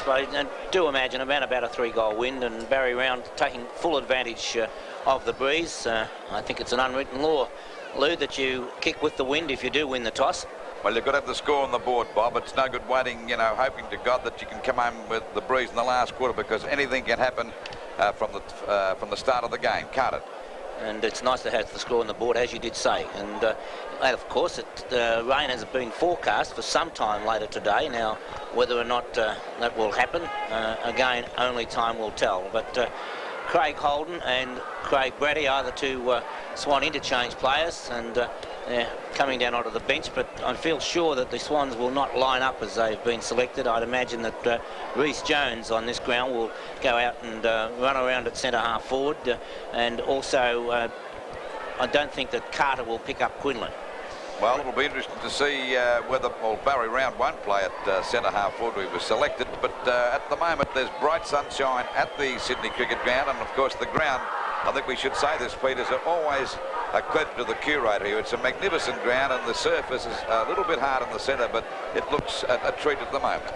I do imagine about a 3-goal wind, and Barry Round taking full advantage of the breeze. I think it's an unwritten law, Lou, that you kick with the wind if you do win the toss. Well, you've got to have the score on the board, Bob. It's no good waiting, you know, hoping to God that you can come home with the breeze in the last quarter, because anything can happen from the start of the game, can't it? And it's nice to have the score on the board, as you did say. And of course, rain has been forecast for some time later today. Now, whether or not that will happen, again, only time will tell. But Craig Holden and Craig Brady are the two Swan interchange players, and they're coming down onto the bench. But I feel sure that the Swans will not line up as they've been selected. I'd imagine that Rhys Jones on this ground will go out and run around at centre half forward, and also I don't think that Carter will pick up Quinlan. Well, it'll be interesting to see whether Barry Round won't play at centre half forward. He was selected, but at the moment there's bright sunshine at the Sydney Cricket Ground, and of course the ground, I think we should say this, Peter, is always a credit to the curator here. It's a magnificent ground, and the surface is a little bit hard in the centre, but it looks a treat at the moment.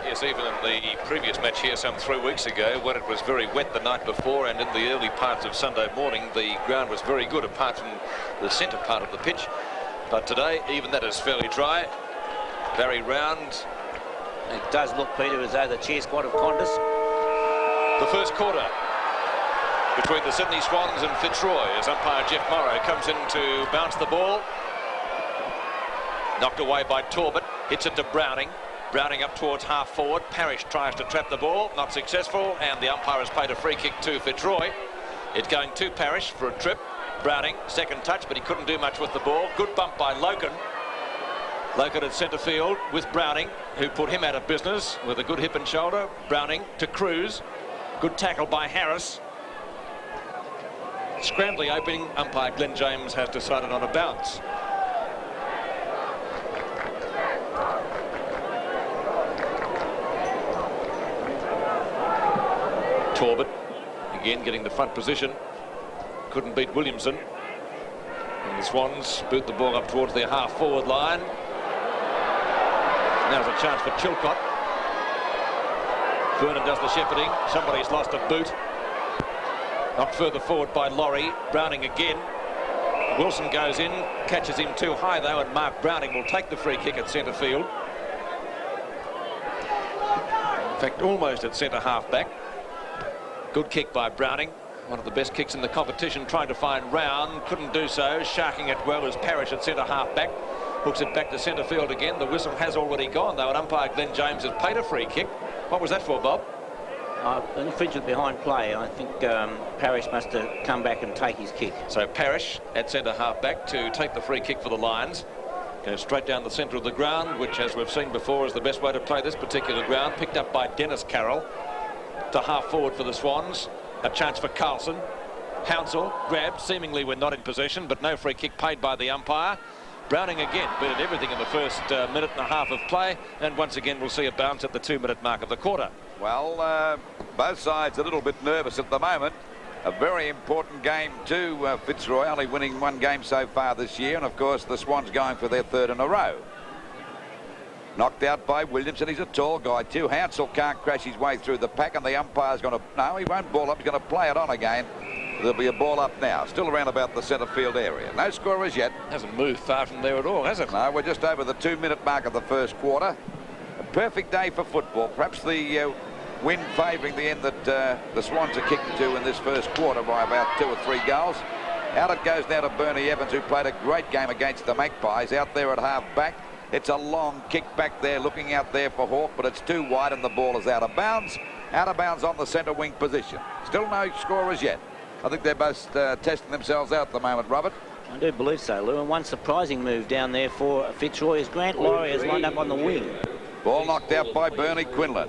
Yes, even in the previous match here some 3 weeks ago, when it was very wet the night before, and in the early parts of Sunday morning, the ground was very good apart from the centre part of the pitch. But today, even that is fairly dry. Barry Round. It does look, Peter, as though the cheer squad have conned us. The first quarter between the Sydney Swans and Fitzroy, as umpire Geoff Morrow comes in to bounce the ball. Knocked away by Torbett, hits it to Browning. Browning up towards half forward. Parrish tries to trap the ball, not successful, and the umpire has paid a free kick to Fitzroy. It's going to Parrish for a trip. Browning, second touch, but he couldn't do much with the ball. Good bump by Loken. Loken at centre field with Browning, who put him out of business with a good hip and shoulder. Browning to Cruz. Good tackle by Harris. Scrambly opening. Umpire Glenn James has decided on a bounce. Torbett again getting the front position. Couldn't beat Williamson. And the Swans boot the ball up towards their half-forward line. Now's a chance for Chilcott. Vernon does the shepherding. Somebody's lost a boot. Knocked further forward by Laurie. Browning again. Wilson goes in, catches him too high though, and Mark Browning will take the free kick at centre field. In fact, almost at centre half back. Good kick by Browning. One of the best kicks in the competition, trying to find Round, couldn't do so. Sharking it well as Parrish at centre half back. Hooks it back to centre field again. The whistle has already gone though, and umpire Glenn James has paid a free kick. What was that for, Bob? An infringement behind play. I think Parrish must have come back and take his kick. So Parrish at centre half back to take the free kick for the Lions. Goes straight down the centre of the ground, which, as we've seen before, is the best way to play this particular ground. Picked up by Dennis Carroll to half forward for the Swans. A chance for Carlson. Hounsell grabbed, seemingly we're not in possession, but no free kick paid by the umpire. Browning again beat everything in the first minute and a half of play, and once again we'll see a bounce at the 2-minute mark of the quarter. Well, both sides a little bit nervous at the moment. A very important game too, Fitzroy, only winning one game so far this year, and of course the Swans going for their third in a row. Knocked out by Williamson. He's a tall guy too. Hounsell can't crash his way through the pack, and the umpire's going to... No, he won't ball up. He's going to play it on again. There'll be a ball up now. Still around about the centre field area. No score as yet. Hasn't moved far from there at all, has it? No, we're just over the 2-minute mark of the first quarter. A perfect day for football. Perhaps the wind favouring the end that the Swans are kicked to in this first quarter by about 2 or 3 goals. Out it goes now to Bernie Evans, who played a great game against the Magpies out there at half back. It's a long kick back there, looking out there for Hawke, but it's too wide and the ball is out of bounds. Out of bounds on the centre wing position. Still no score as yet. I think they're both testing themselves out at the moment, Robert. I do believe so, Lou. And one surprising move down there for Fitzroy is Grant Laurie has lined up on the wing. Ball knocked out by Bernie Quinlan.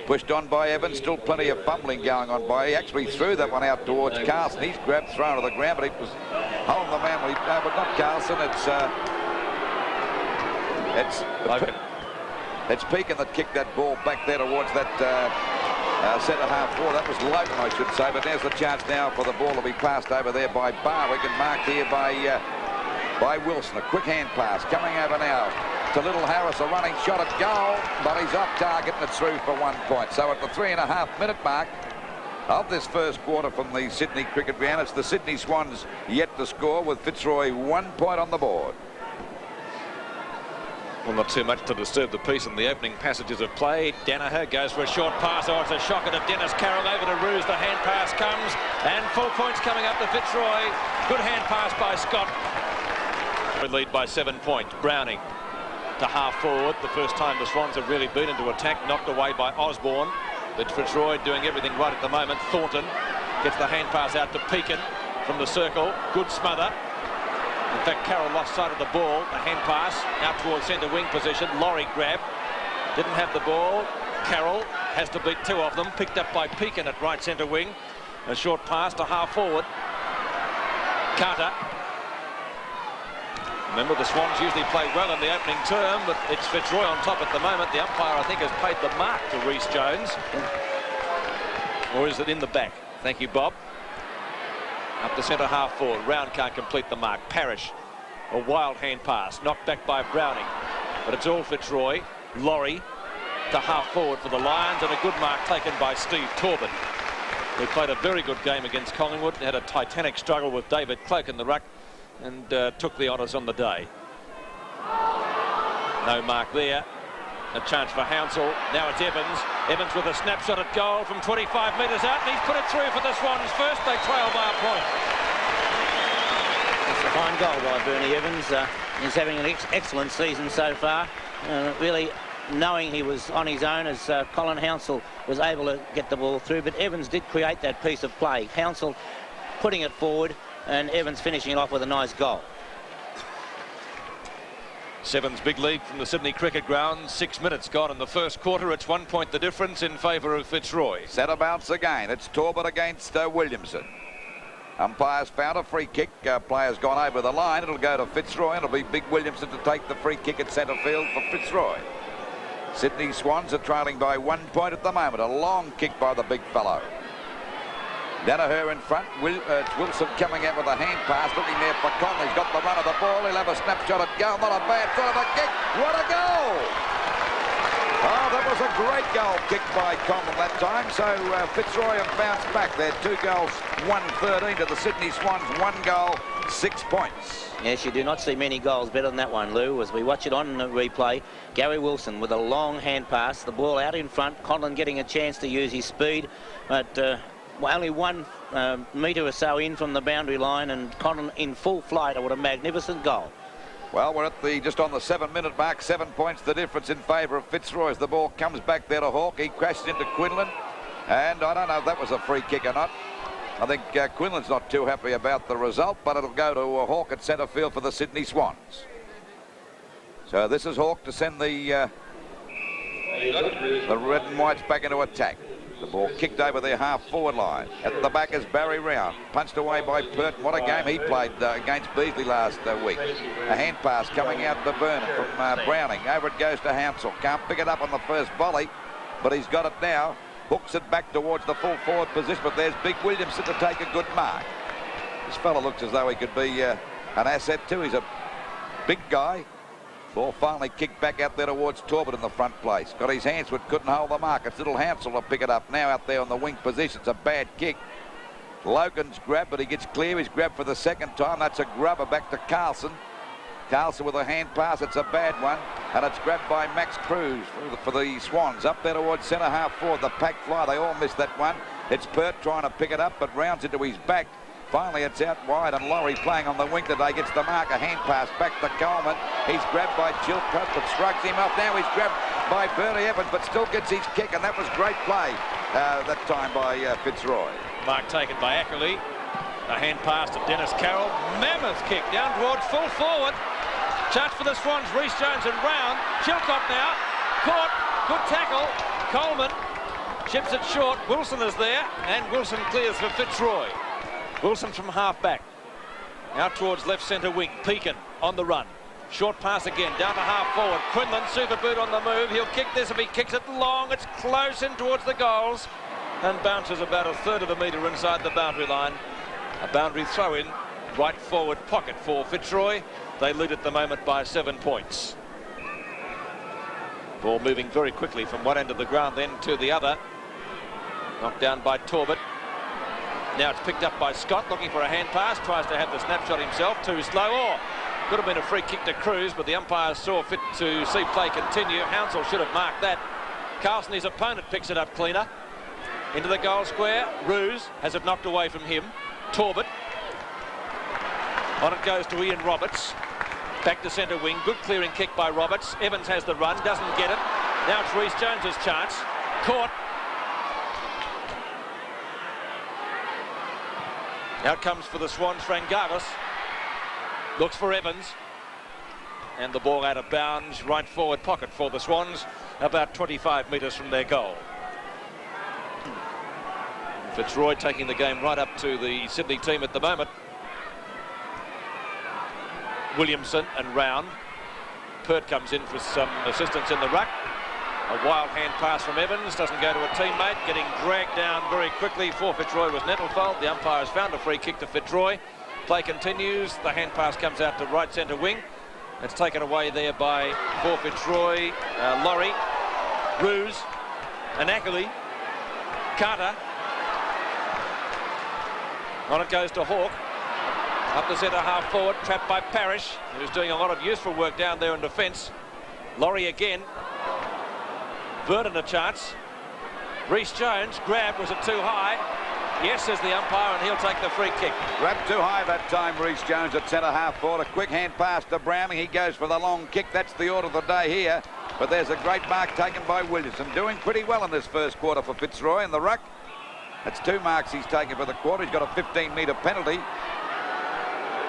Pushed on by Evans. Still plenty of fumbling going on by. He actually threw that one out towards Carlson. He's grabbed, thrown to the ground, but he was holding the man. No, but not Carlson. It's Pekin that kicked that ball back there towards that centre half forward. That was Logan, I should say, but there's the chance now for the ball to be passed over there by Barwick and marked here by Wilson. A quick hand pass coming over now. to Little Harris, a running shot at goal, but he's off target and it's through for 1 point. So at the 3.5-minute mark of this first quarter from the Sydney cricket ground, it's the Sydney Swans yet to score, with Fitzroy 1 point on the board. Well, not too much to disturb the peace in the opening passages of play. Danaher goes for a short pass. Oh, it's a shocker to Dennis Carroll over to Roos. The hand pass comes, and 4 points coming up to Fitzroy. Good hand pass by Scott. We lead by 7 points. Browning to half forward. The first time the Swans have really been into attack, knocked away by Osborne. But Fitzroy doing everything right at the moment. Thornton gets the hand pass out to Pekin from the circle. Good smother. In fact, Carroll lost sight of the ball. The hand pass out towards centre wing position. Laurie grab. Didn't have the ball. Carroll has to beat 2 of them. Picked up by Pekin at right centre wing. A short pass to half forward. Carter. Remember, the Swans usually play well in the opening term, but it's Fitzroy on top at the moment. The umpire, I think, has paid the mark to Rhys Jones. Or is it in the back? Thank you, Bob. Up the centre half forward. Round can't complete the mark. Parrish, a wild hand pass, knocked back by Browning. But it's all Fitzroy. Laurie to half forward for the Lions, and a good mark taken by Steve Torbin, who played a very good game against Collingwood, had a titanic struggle with David Cloak in the ruck, and took the honours on the day. No mark there. A chance for Hounsell. Now it's Evans. Evans with a snapshot at goal from 25 metres out, and he's put it through for the Swans. First, they trail by a point. It's a fine goal by Bernie Evans. He's having an excellent season so far. Really knowing he was on his own, as Colin Hounsell was able to get the ball through, but Evans did create that piece of play. Hounsell putting it forward, and Evans finishing it off with a nice goal. Sevens big lead from the Sydney cricket ground. 6 minutes gone in the first quarter. It's 1 point the difference in favour of Fitzroy. Centre bounce again. It's Torbin against Williamson. Umpires found a free kick. Player's gone over the line. It'll go to Fitzroy. It'll be Big Williamson to take the free kick at centre field for Fitzroy. Sydney Swans are trailing by 1 point at the moment. A long kick by the big fellow. Danaher in front. It's Wilson coming out with a hand pass, looking there for Conley. He's got the run of the ball. He'll have a snapshot at goal. Not a bad sort of a kick. What a goal! Oh, that was a great goal kicked by Conley that time. So Fitzroy have bounced back. They're 2 goals, 1-13 to the Sydney Swans. 1 goal, 6 points. Yes, you do not see many goals better than that one, Lou. As we watch it on the replay, Gary Wilson with a long hand pass. The ball out in front. Conlon getting a chance to use his speed, but only 1 metre or so in from the boundary line, and Conlon in full flight with a magnificent goal. Well, we're at just on the 7-minute mark. 7 points the difference in favour of Fitzroy as the ball comes back there to Hawke. He crashed into Quinlan, and I don't know if that was a free kick or not. I think Quinlan's not too happy about the result, but it'll go to Hawke at centre field for the Sydney Swans. So this is Hawke to send the red and whites back into attack. The ball kicked over their half-forward line. At the back is Barry Round. Punched away by Purton. What a game he played against Beasley last week. A hand pass coming out to Burnham from Browning. Over it goes to Hounsell. Can't pick it up on the first volley, but he's got it now. Hooks it back towards the full forward position, but there's Big Williamson to take a good mark. This fella looks as though he could be an asset too. He's a big guy. Ball finally kicked back out there towards Torbin in the front place. Got his hands but couldn't hold the mark. It's little Hounsell to pick it up now out there on the wing position. It's a bad kick. Logan's grabbed, but he gets clear. He's grabbed for the second time. That's a grubber back to Carlson. Carlson with a hand pass. It's a bad one, and it's grabbed by Max Cruz for the Swans. Up there towards centre half forward. The pack fly. They all missed that one. It's Pert trying to pick it up, but rounds into his back. Finally, it's out wide, and Laurie playing on the wing today gets the mark. A hand pass back to Coleman. He's grabbed by Chilcott, but shrugs him off. Now he's grabbed by Bernie Evans, but still gets his kick, and that was great play that time by Fitzroy. Mark taken by Ackerley. A hand pass to Dennis Carroll. Mammoth kick down towards full forward. Chance for the Swans. Rhys Jones and Round. Chilcott now. Caught. Good tackle. Coleman chips it short. Wilson is there, and Wilson clears for Fitzroy. Wilson from half-back. Out towards left centre wing. Pekin on the run. Short pass again. Down to half-forward. Quinlan, super boot on the move. He'll kick this. If he kicks it long, it's close in towards the goals. And bounces about a third of a metre inside the boundary line. A boundary throw-in. Right forward pocket for Fitzroy. They lead at the moment by 7 points. Ball moving very quickly from one end of the ground then to the other. Knocked down by Torbett. Now it's picked up by Scott, looking for a hand pass, tries to have the snapshot himself, too slow. Oh, could have been a free kick to Cruz, but the umpires saw fit to see play continue. Hounsell should have marked that. Carlson, his opponent, picks it up cleaner. Into the goal square. Roos has it knocked away from him. Torbett. On it goes to Ian Roberts. Back to centre wing. Good clearing kick by Roberts. Evans has the run, doesn't get it. Now it's Rhys Jones's chance. Caught. Out comes for the Swans, Frangalis. Looks for Evans. And the ball out of bounds, right forward pocket for the Swans, about 25 metres from their goal. Fitzroy taking the game right up to the Sydney team at the moment. Williamson and Round. Pert comes in for some assistance in the ruck. A wild hand pass from Evans, doesn't go to a teammate, getting dragged down very quickly for Fitzroy was Nettlefold. The umpires found a free kick to Fitzroy. Play continues, the hand pass comes out to right centre wing. It's taken away there by for Fitzroy, Laurie, Roos, Anakali, Carter. On it goes to Hawke. Up the centre half forward, trapped by Parrish, who's doing a lot of useful work down there in defence. Laurie again. Vernon a chance. Rhys Jones, grab, was it too high? Yes, says the umpire, and he'll take the free kick. Grabbed too high that time, Rhys Jones at centre half forward. A quick hand pass to Browning. He goes for the long kick. That's the order of the day here. But there's a great mark taken by Williamson. Doing pretty well in this first quarter for Fitzroy in the ruck. That's 2 marks he's taken for the quarter. He's got a 15-metre penalty.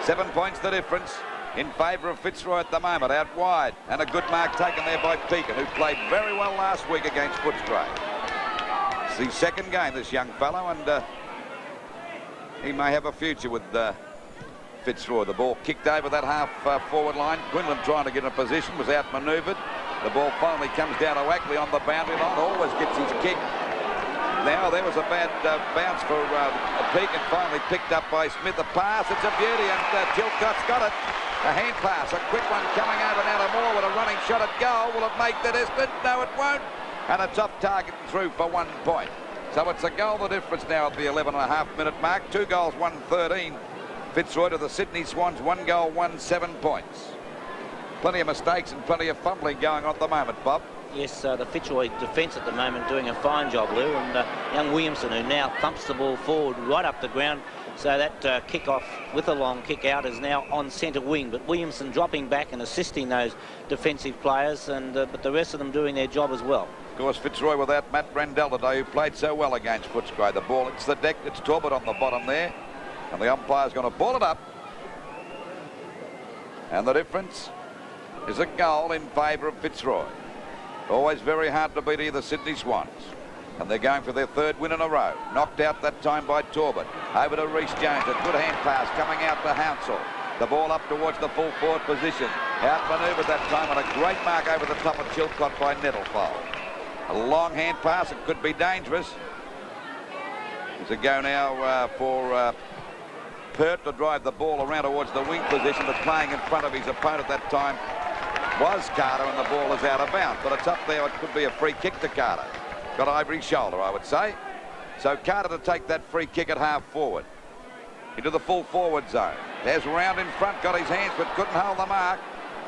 7 points the difference in favour of Fitzroy at the moment. Out wide. And a good mark taken there by Pekin, who played very well last week against Footscray. It's the second game, this young fellow, and he may have a future with Fitzroy. The ball kicked over that half forward line. Quinlan trying to get in a position, was outmanoeuvred. The ball finally comes down to Ackley on the boundary line. Always gets his kick. Now there was a bad bounce for Pekin, finally picked up by Smith. A pass, it's a beauty, and Chilcott's got it. A hand pass, a quick one coming over now to Moore with a running shot at goal. Will it make the distance? No, it won't. And it's off target and through for 1 point. So it's a goal the difference now at the 11.5-minute mark. 2 goals, 1-13. Fitzroy to the Sydney Swans, 1 goal, 7 points. Plenty of mistakes and plenty of fumbling going on at the moment, Bob. Yes, the Fitzroy defence at the moment doing a fine job, Lou, and young Williamson, who now thumps the ball forward right up the ground. So that kick-off with a long kick-out is now on centre wing. But Williamson dropping back and assisting those defensive players, and but the rest of them doing their job as well. Of course, Fitzroy without Matt Rendell today, who played so well against Footscray. The ball hits the deck. It's Torbett on the bottom there. And the umpire's going to ball it up. And the difference is a goal in favour of Fitzroy. Always very hard to beat either Sydney Swans. And they're going for their 3rd win in a row. Knocked out that time by Torbett. Over to Rhys Jones. A good hand pass coming out to Hounsell. The ball up towards the full forward position. Outmanoeuvred that time, and a great mark over the top of Chilcott by Nettlefold. A long hand pass. It could be dangerous. There's a go now for Pert to drive the ball around towards the wing position, but playing in front of his opponent that time was Carter, and the ball is out of bounds. But it's up there. It could be a free kick to Carter. Got Ivory's shoulder, I would say. So Carter to take that free kick at half forward into the full forward zone. There's Round in front, got his hands but couldn't hold the mark.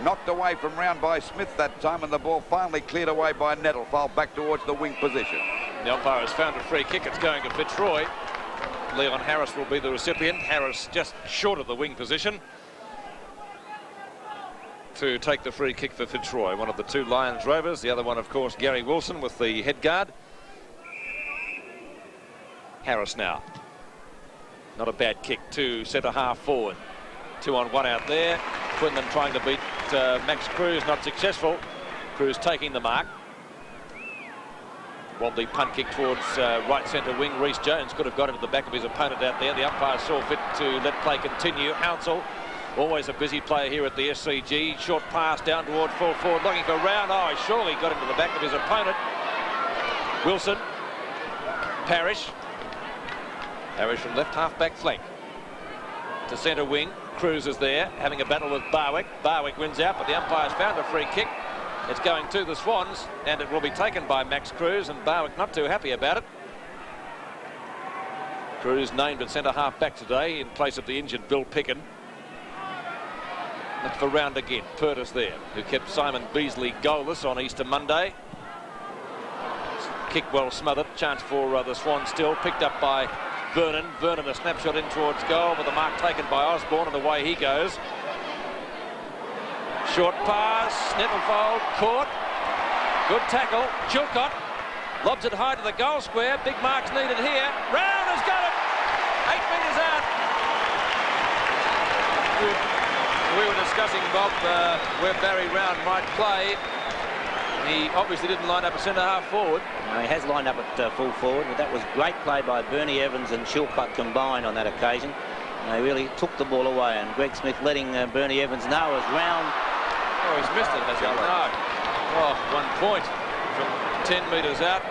Knocked away from Round by Smith that time, and the ball finally cleared away by Nettlefold back towards the wing position. The umpire has found a free kick. It's going to Fitzroy. Leon Harris will be the recipient. Harris just short of the wing position to take the free kick for Fitzroy. One of the 2 Lions Rovers. The other one, of course, Gary Wilson with the head guard. Harris now. Not a bad kick to centre half forward. 2 on 1 out there. Quinlan trying to beat Max Cruz, not successful. Cruz taking the mark. Wobbly punt kick towards right centre wing. Rhys Jones could have got into the back of his opponent out there. The umpire saw fit to let play continue. Hounsell, always a busy player here at the S.C.G. Short pass down toward full forward, looking for Round. Oh, he surely got into the back of his opponent. Wilson. Parrish. Parrish from left half-back flank. To centre wing. Cruz is there, having a battle with Barwick. Barwick wins out, but the umpire's found a free kick. It's going to the Swans, and it will be taken by Max Cruz, and Barwick not too happy about it. Cruz named at centre-half back today in place of the injured Bill Picken. Look for round again. Purtis there, who kept Simon Beasley goalless on Easter Monday. Kick well smothered. Chance for the Swans still. Picked up by Vernon. Vernon a snapshot in towards goal, with the mark taken by Osborne, and away he goes. Short pass. Nettlefold caught. Good tackle. Chilcott lobs it high to the goal square. Big marks needed here. Round has got it. 8 metres out. We were discussing, Bob, where Barry Round might play. He obviously didn't line up a centre-half forward. No, he has lined up at full forward, but that was great play by Bernie Evans and Chilcott combined on that occasion. They really took the ball away, and Greg Smith letting Bernie Evans know as Round. Oh, he's missed it, has he? No. Oh, 1 point from 10 metres out.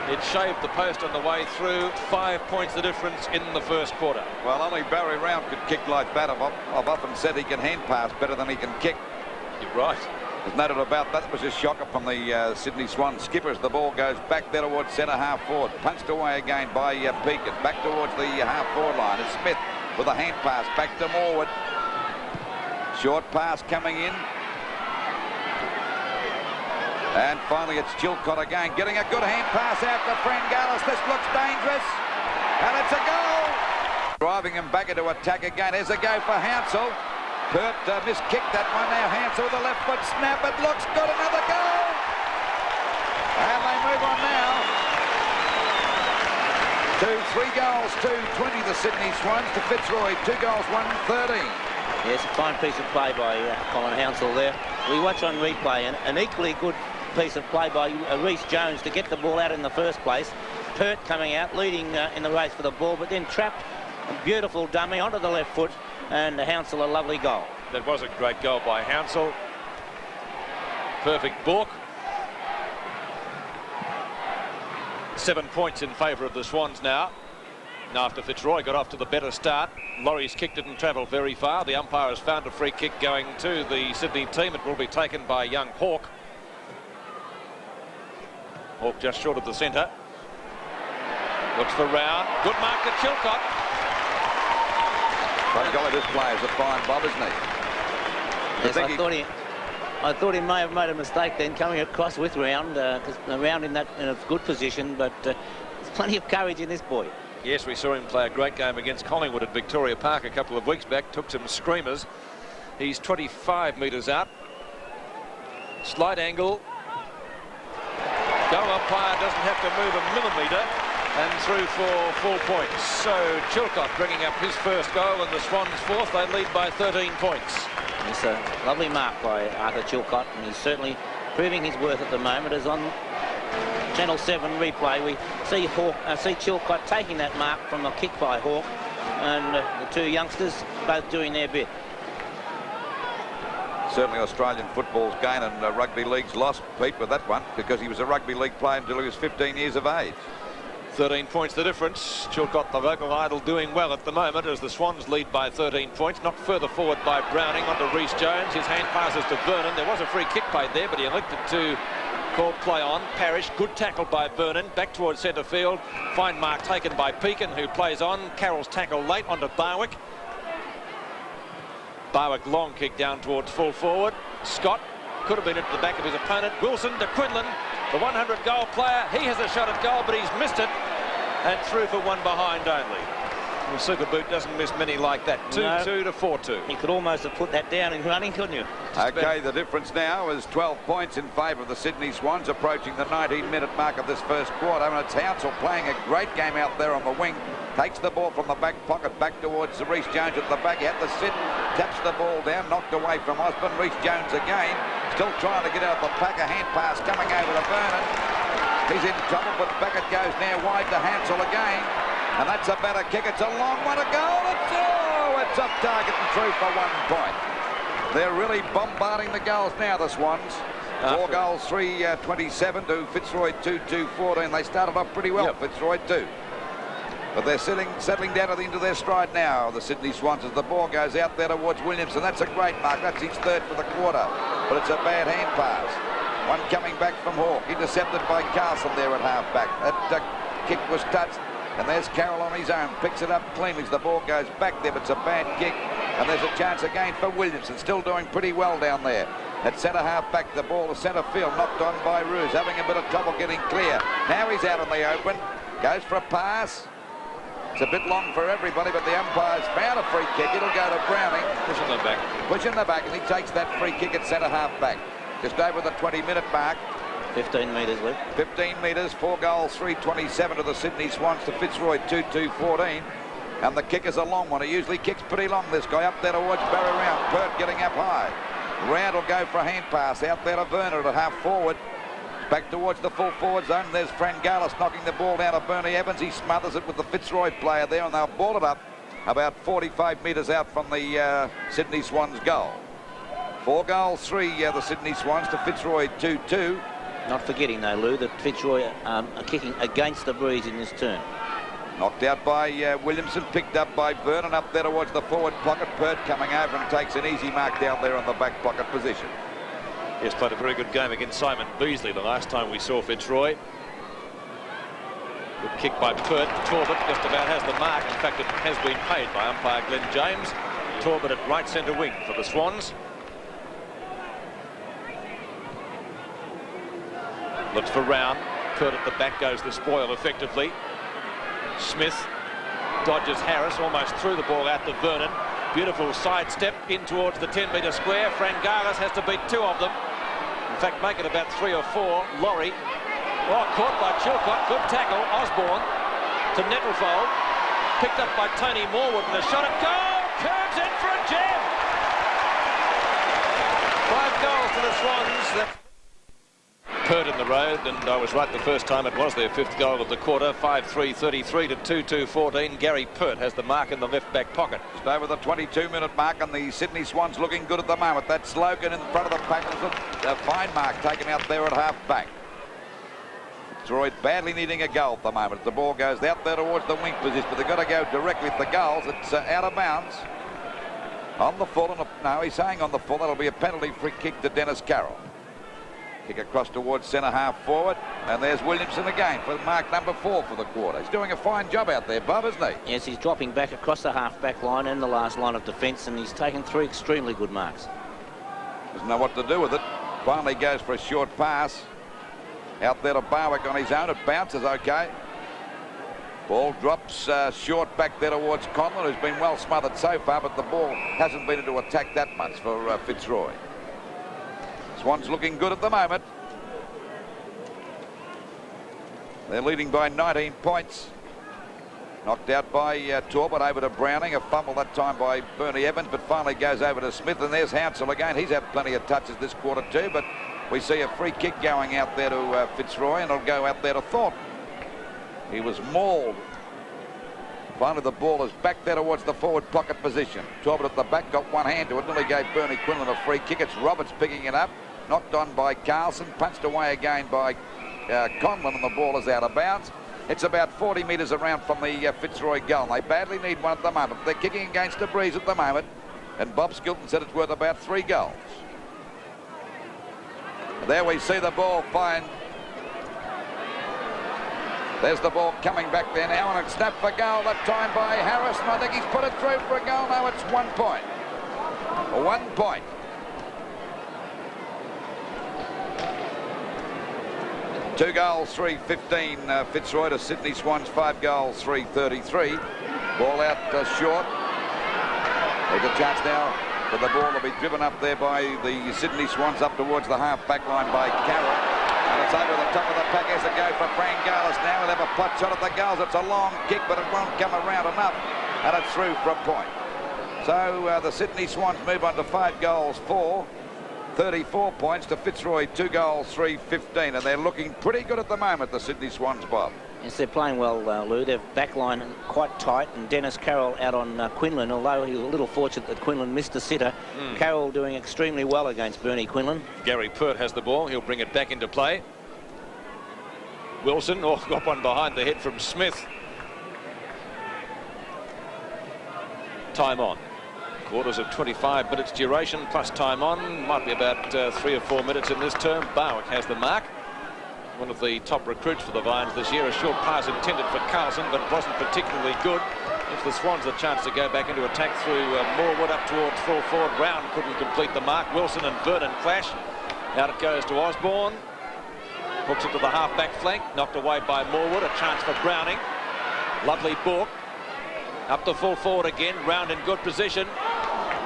It shaved the post on the way through. 5 points the difference in the first quarter. Well, only Barry Round could kick like that. I've often said he can hand pass better than he can kick. You're right. There's no doubt about that. It was a shocker from the Sydney Swans skippers. The ball goes back there towards centre-half forward. Punched away again by Pekin. Back towards the half-forward line. It's Smith with a hand pass back to Morwood. Short pass coming in. And finally it's Chilcott again, getting a good hand pass out to Frangalis. This looks dangerous. And it's a goal. Driving him back into attack again. Here's a go for Hansel. Kurt miskicked that one. Now Hansel with a left foot snap. It looks good. Another goal. And they move on now to 3 goals, 2-20 the Sydney Swans to Fitzroy. 2 goals, 1-13. Yes, a fine piece of play by Colin Hansel there. We watch on replay, and an equally good piece of play by Rhys Jones to get the ball out in the first place. Pert coming out, leading in the race for the ball, but then trapped a beautiful dummy onto the left foot, and Hansel a lovely goal. That was a great goal by Hansel. Perfect balk. 7 points in favour of the Swans now. And after Fitzroy got off to the better start, Laurie's kick didn't travel very far. The umpire has found a free kick going to the Sydney team. It will be taken by young Hawke. Hawke just short of the centre. Looks for Round. Good mark to Chilcott. By golly, this player's a fine bob, isn't he? Yes, I thought he may have made a mistake then coming across with Round, because Round in a good position, but there's plenty of courage in this boy. Yes, we saw him play a great game against Collingwood at Victoria Park a couple of weeks back. Took some screamers. He's 25 metres out. Slight angle. Goal umpire doesn't have to move a millimetre, and through for 4 points. So Chilcott bringing up his first goal, and the Swans fourth. They lead by 13 points. It's a lovely mark by Arthur Chilcott, and he's certainly proving his worth at the moment. As on Channel 7 replay, we see Chilcott taking that mark from a kick by Hawke, and the 2 youngsters both doing their bit. Certainly Australian football's gain and rugby league's lost, Pete, with that one, because he was a rugby league player until he was 15 years of age. 13 points the difference. Chilcott, the local idol, doing well at the moment as the Swans lead by 13 points. Knocked further forward by Browning onto Rhys Jones. His hand passes to Vernon. There was a free kick played there, but he elected to call play on. Parrish, good tackle by Vernon. Back towards centre field. Fine mark taken by Pekin, who plays on. Carroll's tackle late onto Barwick. Barwick long kick down towards full forward. Scott could have been into the back of his opponent. Wilson to Quinlan, the 100-goal player. He has a shot at goal, but he's missed it, and through for one behind only. Well, Super Boot doesn't miss many like that. 2-2 to 4-2. You could almost have put that down in running, couldn't you? Okay, the difference now is 12 points in favour of the Sydney Swans, approaching the 19-minute mark of this first quarter. And it's Hansel playing a great game out there on the wing. Takes the ball from the back pocket back towards Rhys Jones at the back. He had to sit, taps the ball down, knocked away from Osborne. Rhys Jones again, still trying to get out of the pack. A hand pass coming over to Vernon. He's in trouble, but back it goes now wide to Hansel again. And that's a better kick. It's a long one, a goal. It's off target and through for 1 point. They're really bombarding the goals now, the Swans. 4 goals, 3-27 to Fitzroy 2-2-14. They started off pretty well, Fitzroy too. But they're settling down at the end of their stride now, the Sydney Swans, as the ball goes out there towards Williamson. That's a great mark. That's his third for the quarter. But it's a bad hand pass. One coming back from Hawke, intercepted by Carlson there at half-back. That kick was touched, and there's Carroll on his own. Picks it up cleanly as the ball goes back there, but it's a bad kick. And there's a chance again for Williamson, still doing pretty well down there. At centre half-back, the ball to centre field, knocked on by Roos, having a bit of trouble getting clear. Now he's out in the open, goes for a pass. It's a bit long for everybody, but the umpires found a free kick. It'll go to Browning. Pushing the back. Pushing the back, and he takes that free kick at centre half-back. Just over the 20-minute mark. 15 metres, Luke. 15 metres, 4 goals, 3:27 to the Sydney Swans to Fitzroy, 2-2-14. And the kick is a long one. He usually kicks pretty long, this guy. Up there towards Barry Round. Pert getting up high. Round will go for a hand pass. Out there to Werner at half forward. Back towards the full forward zone. There's Frangalis knocking the ball down to Bernie Evans. He smothers it with the Fitzroy player there, and they'll ball it up about 45 metres out from the Sydney Swans goal. 4 goals, 3 the Sydney Swans to Fitzroy, 2-2. Not forgetting, though, Lou, that Fitzroy are kicking against the breeze in this turn. Knocked out by Williamson, picked up by Vernon up there towards the forward pocket. Pert coming over and takes an easy mark down there on the back pocket position. He has played a very good game against Simon Beasley the last time we saw Fitzroy. Good kick by Pert. Talbot just about has the mark. In fact, it has been paid by umpire Glenn James. Talbot at right centre wing for the Swans. Looks for Round. Pert at the back goes the spoil effectively. Smith dodges Harris, almost threw the ball out to Vernon. Beautiful sidestep in towards the 10-metre square. Frangalis has to beat 2 of them. In fact, make it about 3 or 4. Laurie. Oh, caught by Chilcott. Good tackle. Osborne to Nettlefold. Picked up by Tony Morwood and a shot at goal. Curves in for a jam. 5 goals to the Swans. Pert in the road, and I was right the first time. It was their 5th goal of the quarter. 5-3-33 to 2-2-14. Gary Pert has the mark in the left back pocket. Just over the 22-minute mark, and the Sydney Swans looking good at the moment. That Slogan in front of the pack was a fine mark taken out there at half back. Fitzroy badly needing a goal at the moment. The ball goes out there towards the wing position, but they've got to go directly at the goals. It's out of bounds. On the full, and no, he's saying on the full. That'll be a penalty free kick to Dennis Carroll. Kick across towards centre half forward, and there's Williamson again for mark number 4 for the quarter. He's doing a fine job out there, Bob, isn't he? Yes, he's dropping back across the half-back line and the last line of defence, and he's taken 3 extremely good marks. Doesn't know what to do with it. Finally goes for a short pass. Out there to Barwick on his own. It bounces okay. Ball drops short back there towards Conlon, who's been well smothered so far, but the ball hasn't been into attack that much for Fitzroy. Swans looking good at the moment. They're leading by 19 points. Knocked out by Talbot over to Browning. A fumble that time by Bernie Evans, but finally goes over to Smith. And there's Hounsell again. He's had plenty of touches this quarter too, but we see a free kick going out there to Fitzroy, and it'll go out there to Thornton. He was mauled. Finally, the ball is back there towards the forward pocket position. Talbot at the back got one hand to it. Nearly gave Bernie Quinlan a free kick. It's Roberts picking it up. Knocked on by Carlson. Punched away again by Conlon, and the ball is out of bounds. It's about 40 metres around from the Fitzroy goal. They badly need one at the moment. They're kicking against the breeze at the moment, and Bob Skilton said it's worth about 3 goals. There we see the ball find. There's the ball coming back there now, and it's snapped for goal that time by Harris, and I think he's put it through for a goal. Now it's 1 point. 1 point. Two goals, 3-15 Fitzroy to Sydney Swans. 5 goals, 3-33. Ball out short. There's a chance now for the ball to be driven up there by the Sydney Swans up towards the half-back line by Carroll. And it's over the top of the pack. Has to go for Frangalis now. He'll have a pot shot at the goals. It's a long kick, but it won't come around enough. And it's through for a point. So the Sydney Swans move on to 5 goals, 4. 34 points to Fitzroy, 2 goals, 3-15. And they're looking pretty good at the moment, the Sydney Swans, Bob. Yes, they're playing well, Lou. Their back line quite tight, and Dennis Carroll out on Quinlan, although he was a little fortunate that Quinlan missed a sitter. Carroll doing extremely well against Bernie Quinlan. Gary Pert has the ball. He'll bring it back into play. Wilson, got one behind the head from Smith. Time on. Quarters of 25 minutes duration plus time on. Might be about 3 or 4 minutes in this term. Barwick has the mark. One of the top recruits for the Vines this year. A short pass intended for Carlson, but it wasn't particularly good. Gives the Swans a chance to go back into attack through Morwood up towards full forward. Brown couldn't complete the mark. Wilson and Vernon clash. Out it goes to Osborne. Hooks it to the half-back flank. Knocked away by Morwood. A chance for Browning. Lovely balk. Up to full forward again. Round in good position.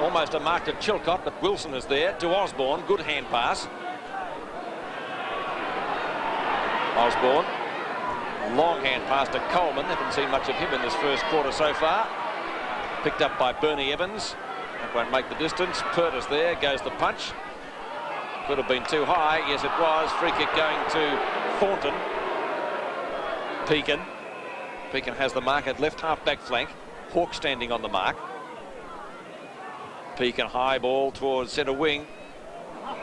Almost a mark to Chilcott, but Wilson is there. To Osborne. Good hand pass. Osborne. Long hand pass to Coleman. Haven't seen much of him in this first quarter so far. Picked up by Bernie Evans. That won't make the distance. Purtis there. Goes the punch. Could have been too high. Yes, it was. Free kick going to Thornton. Pekin. Pekin has the mark at left half-back flank. Hawke standing on the mark. Pekin high ball towards centre wing.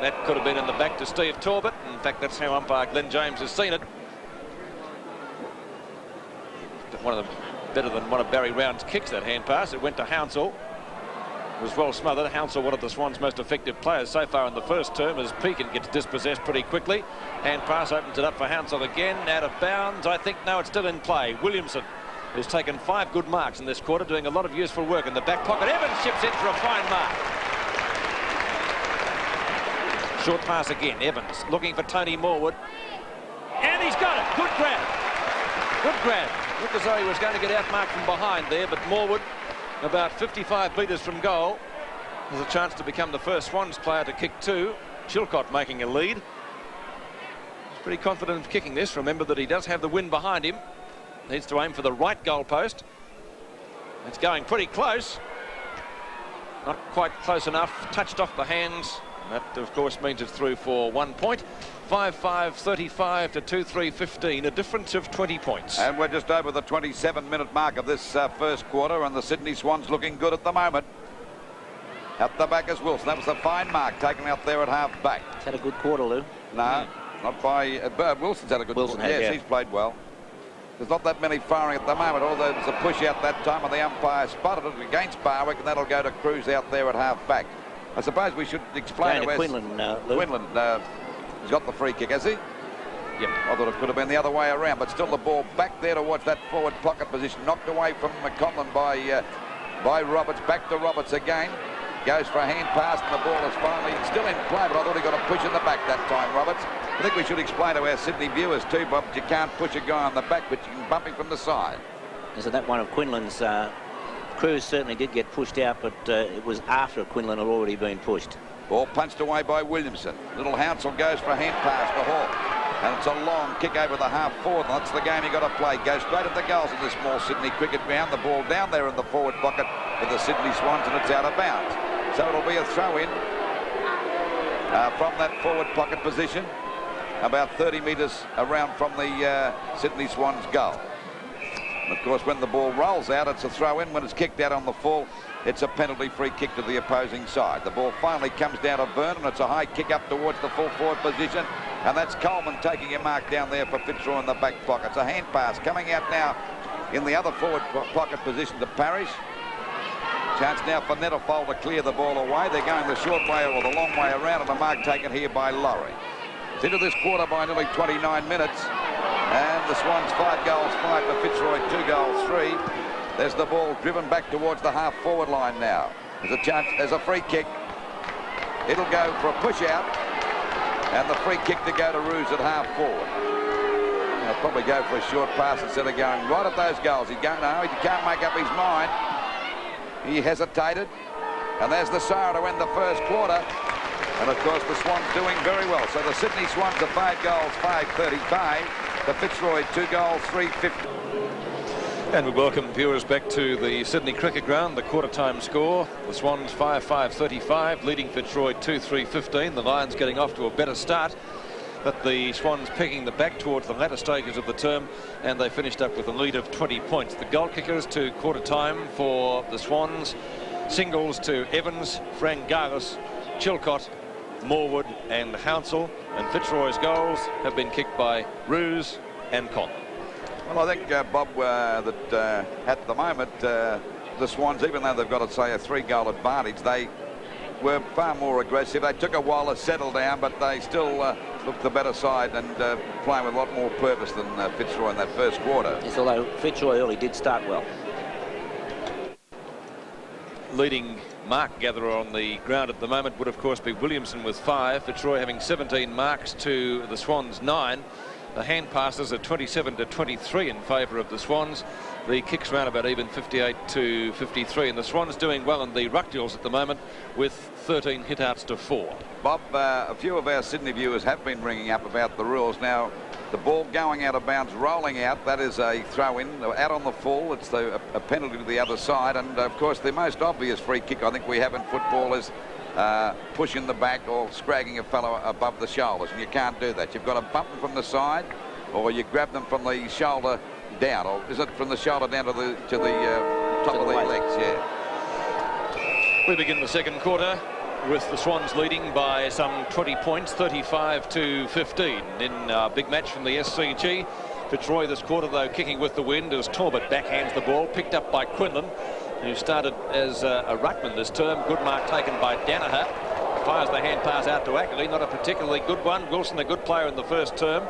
That could have been in the back to Steve Torbett. In fact, that's how umpire Glenn James has seen it. Better than one of Barry Round's kicks, that hand pass. It went to Hounsell. It was well smothered. Hounsell, one of the Swans' most effective players so far in the first term, as Pekin gets dispossessed pretty quickly. Hand pass opens it up for Hounsell again. Out of bounds. I think, no, it's still in play. Williamson has taken 5 good marks in this quarter, doing a lot of useful work in the back pocket. Evans chips in for a fine mark. Short pass again. Evans looking for Tony Morwood. And he's got it. Good grab. Good grab. Looked as though he was going to get outmarked from behind there, but Morwood, about 55 metres from goal, has a chance to become the first Swans player to kick 2. Chilcott making a lead. He's pretty confident of kicking this. Remember that he does have the wind behind him. Needs to aim for the right goal post. It's going pretty close. Not quite close enough. Touched off the hands. That, of course, means it's through for 1 point. 5-5-35 to 2-3-15, a difference of 20 points. And we're just over the 27-minute mark of this first quarter, and the Sydney Swans looking good at the moment. At the back is Wilson. That was a fine mark taken out there at half-back. He's had a good quarter, Lou. No, not by... Wilson's had a good quarter. Yes, yeah. He's played well. There's not that many firing at the moment, although there's a push out that time, and the umpire spotted it against Barwick, and that'll go to Cruz out there at half-back. I suppose we should explain to Quinlan, Lou. Quinlan has got the free kick, has he? Yep. I thought it could have been the other way around, but still the ball back there towards that forward pocket position. Knocked away from McConlin by Roberts. Back to Roberts again. Goes for a hand pass, and the ball is finally still in play, but I thought he got a push in the back that time, Roberts. I think we should explain to our Sydney viewers too, Bob, you can't push a guy on the back, but you can bump him from the side. So that one of Quinlan's... Cruz certainly did get pushed out, but it was after Quinlan had already been pushed. Ball punched away by Williamson. Little Hounsell goes for a hand pass to Hall. And it's a long kick over the half forward. That's the game you got to play. Goes straight at the goals in this small Sydney cricket ground. The ball down there in the forward pocket for the Sydney Swans, and it's out of bounds. So it'll be a throw-in from that forward pocket position, about 30 metres around from the Sydney Swans goal. Of course, when the ball rolls out, it's a throw-in. When it's kicked out on the full, it's a penalty free kick to the opposing side. The ball finally comes down to Vernon. It's a high kick up towards the full forward position, and that's Coleman taking a mark down there for Fitzroy in the back pocket. It's a hand pass coming out now in the other forward pocket position to Parrish. Chance now for Netterfold to clear the ball away. They're going the short way or the long way around, and a mark taken here by Laurie. It's into this quarter by nearly 29 minutes. And the Swans 5 goals, 5 for Fitzroy, 2 goals, 3. There's the ball driven back towards the half forward line now. There's a chance, there's a free kick. It'll go for a push out. And the free kick to go to Roos at half forward. He'll probably go for a short pass instead of going right at those goals. He's going, no, he can't make up his mind. He hesitated. And there's the siren to end the first quarter. And of course the Swans doing very well. So the Sydney Swans are 5 goals, 5-35. The Fitzroy 2 goals, 3-50. And we welcome viewers back to the Sydney Cricket Ground. The quarter time score, the Swans 5-5-35, leading Fitzroy 2-3-15. The Lions getting off to a better start, but the Swans picking the back towards the latter stages of the term, and they finished up with a lead of 20 points. The goal kickers to quarter time for the Swans: singles to Evans, Frangalis, Chilcott, Morwood and Hounsell, and Fitzroy's goals have been kicked by Roos and Con. Well, I think, Bob, that at the moment the Swans, even though they've got, say, a 3-goal advantage, they were far more aggressive. They took a while to settle down, but they still looked the better side and playing with a lot more purpose than Fitzroy in that first quarter. Yes, although Fitzroy early did start well. Leading mark gatherer on the ground at the moment would, of course, be Williamson with 5. Fitzroy having 17 marks to the Swans 9. The hand passes are 27-23 in favour of the Swans. The kicks round about even, 58-53, and the Swans doing well in the ruck duels at the moment with 13 hit-outs to 4. Bob, a few of our Sydney viewers have been ringing up about the rules. Now, the ball going out of bounds, rolling out, that is a throw-in. Out on the full, it's a penalty to the other side. And, of course, the most obvious free kick I think we have in football is pushing the back or scragging a fellow above the shoulders. And you can't do that. You've got to bump them from the side, or you grab them from the shoulder down. Or is it from the shoulder down to the top of the legs? Yeah. We begin the second quarter with the Swans leading by some 20 points, 35-15 in a big match from the S.C.G. Fitzroy this quarter, though, kicking with the wind as Torbett backhands the ball, picked up by Quinlan, who started as a ruckman this term. Good mark taken by Danaher. Fires the hand pass out to Ackley, not a particularly good one. Wilson, a good player in the first term.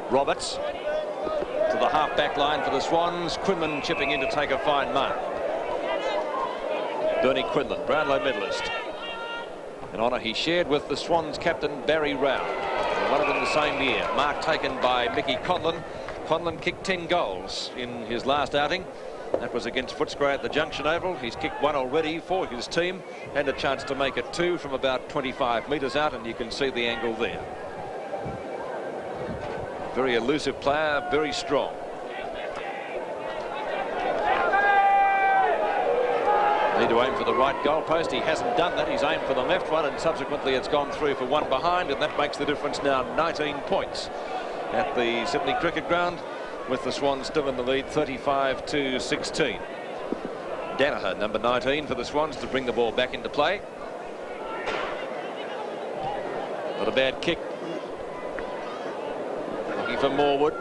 Roberts to the half-back line for the Swans. Quinlan chipping in to take a fine mark. Bernie Quinlan, Brownlow medalist. An honour he shared with the Swans captain Barry Round. One of them the same year. Mark taken by Mickey Conlon. Conlon kicked 10 goals in his last outing. That was against Fitzroy at the Junction Oval. He's kicked 1 already for his team and a chance to make it 2 from about 25 metres out, and you can see the angle there. Very elusive player, very strong. Need to aim for the right goalpost. He hasn't done that. He's aimed for the left one, and subsequently it's gone through for 1 behind, and that makes the difference now 19 points at the Sydney Cricket Ground, with the Swans still in the lead, 35-16. Danaher, number 19 for the Swans, to bring the ball back into play. Not a bad kick. Looking for Morwood.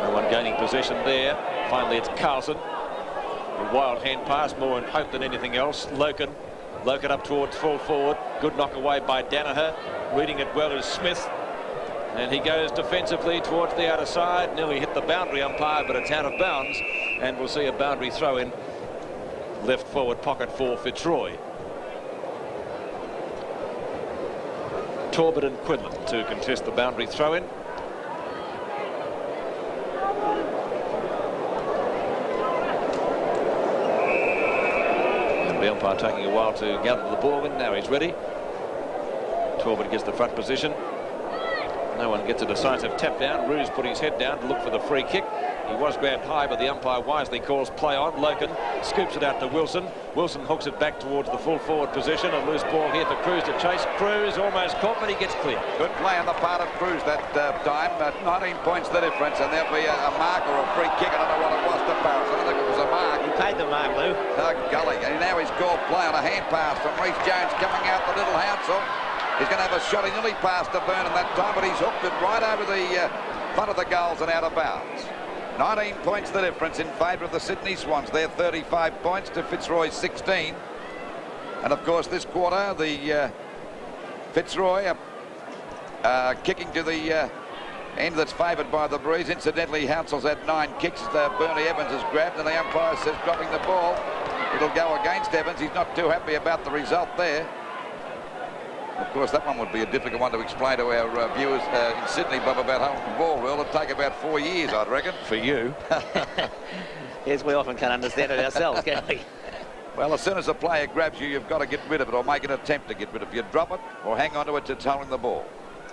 No one gaining possession there. Finally, it's Carlson. A wild hand pass, more in hope than anything else. Loken up towards full forward. Good knock away by Danaher. Reading it well is Smith. And he goes defensively towards the outer side. Nearly hit the boundary umpire, but it's out of bounds. And we'll see a boundary throw in left forward pocket for Fitzroy. Torbett and Quinlan to contest the boundary throw in. The umpire taking a while to gather the ball in. Now he's ready. Torbett gets the front position. No one gets a decisive tap down. Roos put his head down to look for the free kick. He was grabbed high, but the umpire wisely calls play on. Loken scoops it out to Wilson. Wilson hooks it back towards the full forward position. A loose ball here for Cruz to chase. Cruz almost caught, but he gets clear. Good play on the part of Cruz that time. 19 points the difference, and there'll be a mark or a free kick. I don't know what it was to Paris. I don't think it was a mark. He paid the mark, Lou. Gully. And now he's called play on a hand pass from Reece Jones coming out the little Hounsel. He's going to have a shot. He nearly passed to Vernon that time, but he's hooked it right over the front of the goals and out of bounds. 19 points the difference in favour of the Sydney Swans. They're 35 points to Fitzroy's 16. And of course this quarter the Fitzroy kicking to the end that's favoured by the breeze. Incidentally, Hounsel's had 9 kicks. Bernie Evans has grabbed, and the umpire says dropping the ball. It'll go against Evans. He's not too happy about the result there. Of course, that one would be a difficult one to explain to our viewers in Sydney, Bob, about how the ball rule. It'd take about 4 years, I'd reckon. For you. Yes, we often can't understand it ourselves, can we? Well, as soon as a player grabs you, you've got to get rid of it or make an attempt to get rid of it. You drop it or hang on to it to holding the ball.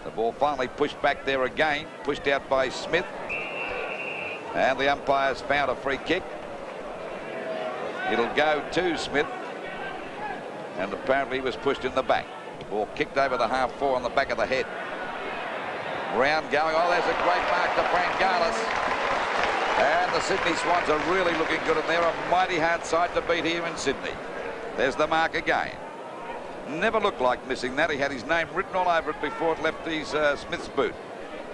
The ball finally pushed back there again, pushed out by Smith. And the umpire's found a free kick. It'll go to Smith. And apparently he was pushed in the back. Ball kicked over the half-4 on the back of the head. Round going. Oh, there's a great mark to Frank Garlis. And the Sydney Swans are really looking good, and they're a mighty hard side to beat here in Sydney. There's the mark again. Never looked like missing that. He had his name written all over it before it left his Smith's boot.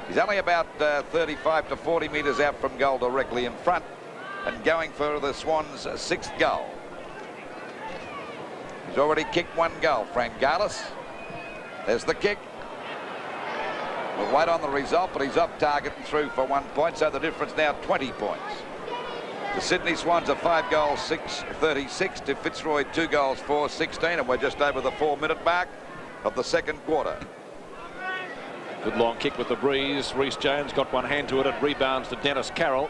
He's only about 35 to 40 metres out from goal directly in front. and going for the Swans' 6th goal. He's already kicked 1 goal, Frank Garlis. There's the kick. We'll wait on the result, but he's off target and through for 1 point, so the difference now 20 points. The Sydney Swans are 5 goals, 6-36 to Fitzroy 2 goals, 4-16, and we're just over the 4-minute mark of the second quarter. Good long kick with the breeze. Rhys Jones got one hand to it. It rebounds to Dennis Carroll,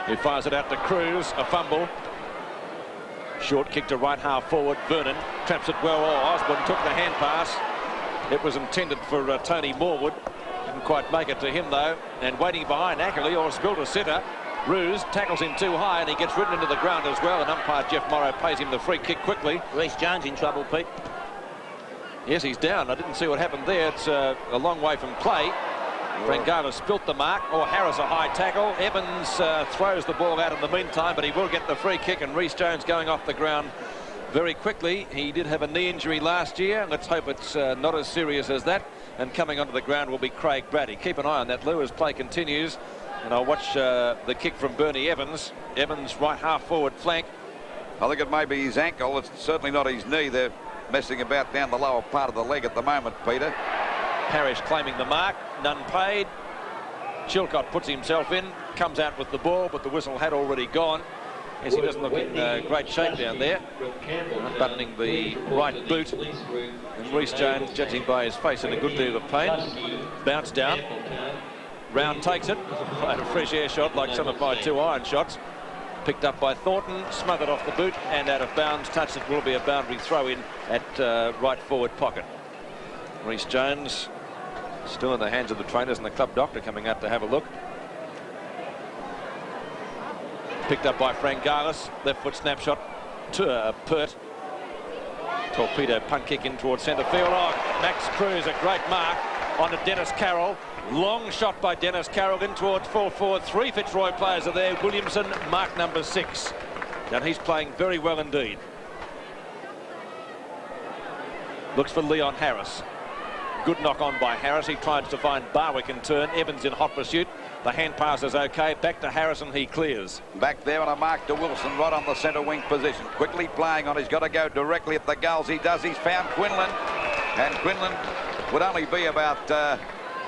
who fires it out to Cruz. A fumble. Short kick to right half forward. Vernon traps it well. Oh, Osborne took the hand pass. It was intended for Tony Morwood. Didn't quite make it to him though. And waiting behind Ackerley or Spill to sitter. Ruse tackles him too high and he gets ridden into the ground as well. And umpire Geoff Morrow pays him the free kick quickly. Rhys Jones in trouble, Pete. Yes, he's down. I didn't see what happened there. It's a long way from play. Frangala spilt the mark. Oh, Harris a high tackle. Evans throws the ball out in the meantime, but he will get the free kick, and Rhys Jones going off the ground very quickly. He did have a knee injury last year. Let's hope it's not as serious as that. And coming onto the ground will be Craig Brady. Keep an eye on that, Lou, as play continues. And I'll watch the kick from Bernie Evans. Evans right half forward flank. I think it may be his ankle. It's certainly not his knee. They're messing about down the lower part of the leg at the moment, Peter. Parrish claiming the mark, none paid. Chilcott puts himself in, comes out with the ball, but the whistle had already gone. Yes, he doesn't look in great shape down there. Unbuttoning the right boot. And Rhys Jones, judging by his face, in a good deal of pain. Bounce down. Round takes it. Played a fresh air shot like some of my 2 iron shots. Picked up by Thornton, smothered off the boot and out of bounds. Touched it, will be a boundary throw in at right forward pocket. Rhys Jones still in the hands of the trainers and the club doctor coming out to have a look. Picked up by Frangalis, left foot snapshot to Pert. Torpedo punt kick in towards centre field. Oh, Max Cruz, a great mark onto Dennis Carroll. Long shot by Dennis Carroll in towards full forward. 3 Fitzroy players are there. Williamson, mark number 6. And he's playing very well indeed. Looks for Leon Harris. Good knock on by Harris. He tries to find Barwick in turn. Evans in hot pursuit. The hand pass is okay. Back to Harrison. He clears. Back there on a mark to Wilson, right on the centre wing position. Quickly playing on. He's got to go directly at the goals. He does. He's found Quinlan. And Quinlan would only be about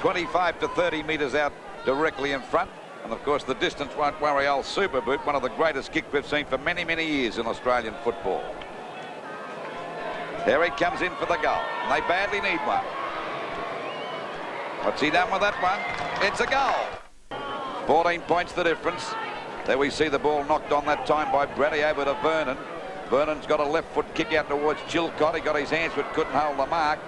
25 to 30 metres out directly in front. And of course the distance won't worry old Superboot, one of the greatest kicks we've seen for many, many years in Australian football. There he comes in for the goal. And they badly need one. What's he done with that one? It's a goal. 14 points the difference. There we see the ball knocked on that time by Brady over to Vernon. Vernon's got a left foot kick out towards Chilcott. He got his hands but couldn't hold the mark.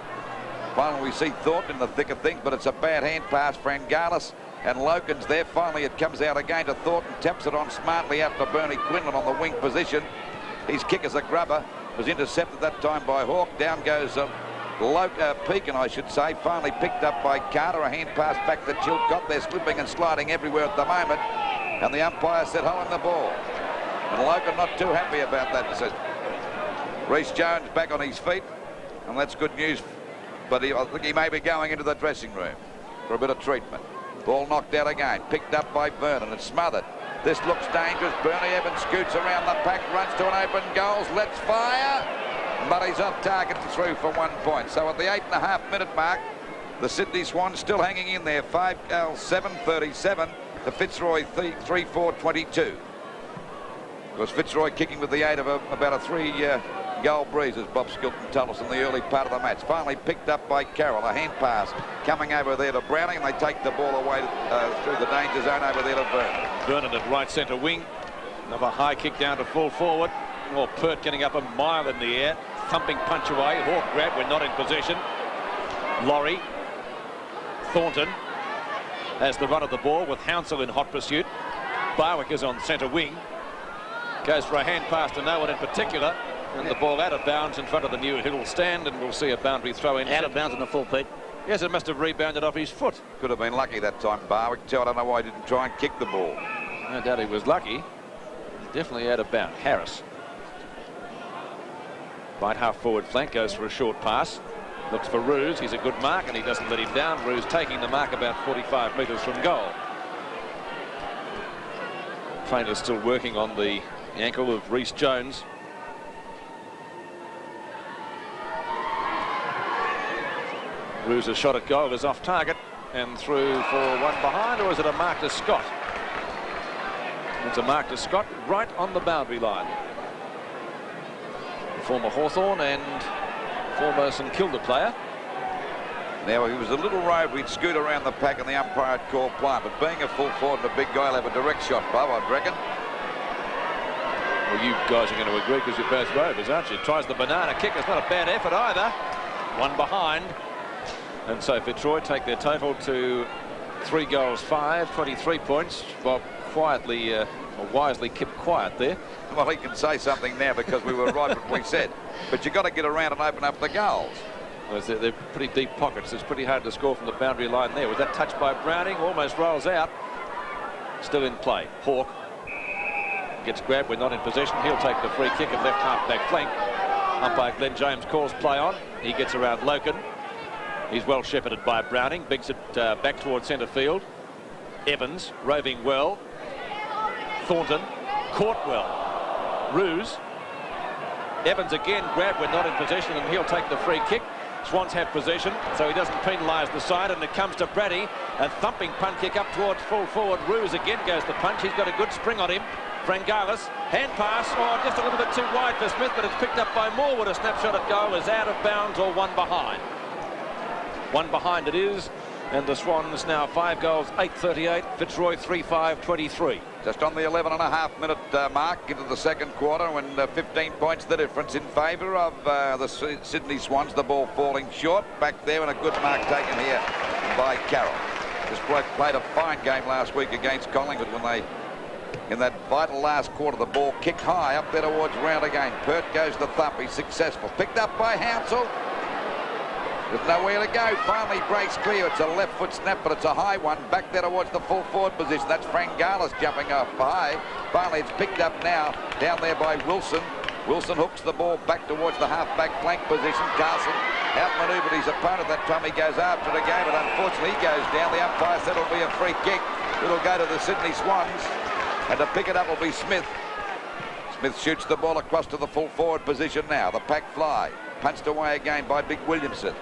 Finally we see Thornton in the thick of things, but it's a bad hand pass. Frangalis and Loken's there. Finally it comes out again to Thornton. Taps it on smartly out to Bernie Quinlan on the wing position. His kick is a grubber. Was intercepted that time by Hawke. Down goes Pekin, I should say. Finally picked up by Carter. A hand pass back to Chilcott. They're slipping and sliding everywhere at the moment. And the umpire said, hold on the ball. And Loken not too happy about that decision. Rhys Jones back on his feet. And that's good news. But I think he may be going into the dressing room for a bit of treatment. Ball knocked out again. Picked up by Vernon and smothered. This looks dangerous. Bernie Evans scoots around the pack, runs to an open goal. Let's fire. But he's off target through for 1 point. So at the 8.5 minute mark, the Sydney Swans still hanging in there. 5 goals, 7-37. The Fitzroy 3-4-22. Of course, Fitzroy kicking with the aid of about a 3-goal breeze, as Bob Skilton told us in the early part of the match. Finally picked up by Carroll. A hand pass coming over there to Browning, and they take the ball away through the danger zone over there to Vernon. Vernon at right centre wing. Another high kick down to full forward. Oh, Pert getting up a mile in the air. Thumping punch away. Hawke grab. We're not in possession. Laurie. Thornton has the run of the ball with Hounsell in hot pursuit. Barwick is on centre wing. Goes for a hand pass to no one in particular. And the ball out of bounds in front of the New Hill stand, and we'll see a boundary throw in. Out of bounds on the full, Pete. Yes, it must have rebounded off his foot. Could have been lucky that time, Barwick. I don't know why he didn't try and kick the ball. No doubt he was lucky. Definitely out of bounds. Harris. Right half forward flank, goes for a short pass. Looks for Ruse. He's a good mark, and he doesn't let him down. Ruse taking the mark about 45 metres from goal. Trainer's still working on the ankle of Rhys Jones. Roos's shot at goal is off target and through for one behind, or is it a mark to Scott? It's a mark to Scott right on the boundary line. The former Hawthorn and former St Kilda player. Now, he was a little rogue. He'd scoot around the pack and the umpire had called play. But being a full forward and a big guy, he'll have a direct shot, Bob, I'd reckon. Well, you guys are going to agree because you're both rovers, aren't you? Tries the banana kick. It's not a bad effort either. One behind. And so Fitzroy take their total to 3 goals 5, 23 points. Well, quietly, or wisely kept quiet there. Well, he can say something now because we were right what we said. But you've got to get around and open up the goals. Well, they're pretty deep pockets. It's pretty hard to score from the boundary line there. With that touch by Browning, almost rolls out. Still in play. Hawke gets grabbed. We're not in possession. He'll take the free kick of left half-back flank. Umpire Glenn James calls play on. He gets around Loken. He's well shepherded by Browning. Bigs it back towards centre field. Evans roving well. Thornton caught well. Roos. Evans again grabbed. We're not in possession, and he'll take the free kick. Swans have possession, so he doesn't penalise the side, and it comes to Brady. A thumping punt kick up towards full forward. Roos again goes the punch. He's got a good spring on him. Frangalis, hand pass, oh, just a little bit too wide for Smith, but it's picked up by Morwood. A snapshot at goal is out of bounds or one behind. One behind it is, and the Swans now 5 goals, 8-38. Fitzroy 3-5, 23. Just on the 11.5-minute mark into the second quarter, and 15 points the difference in favour of the Sydney Swans. The ball falling short back there, and a good mark taken here by Carroll. This bloke played a fine game last week against Collingwood when they, in that vital last quarter, the ball kicked high up there towards round again. Pert goes the thump. He's successful. Picked up by Hounsell. There's nowhere to go. Finally breaks clear. It's a left foot snap, but it's a high one. Back there towards the full forward position. That's Frangalis jumping off high. Finally, it's picked up now down there by Wilson. Wilson hooks the ball back towards the half-back flank position. Carson outmanoeuvred his opponent that time. He goes after it again, but unfortunately he goes down. The umpire said it'll be a free kick. It'll go to the Sydney Swans. And to pick it up will be Smith. Smith shoots the ball across to the full forward position now. The pack fly. Punched away again by Big Williamson.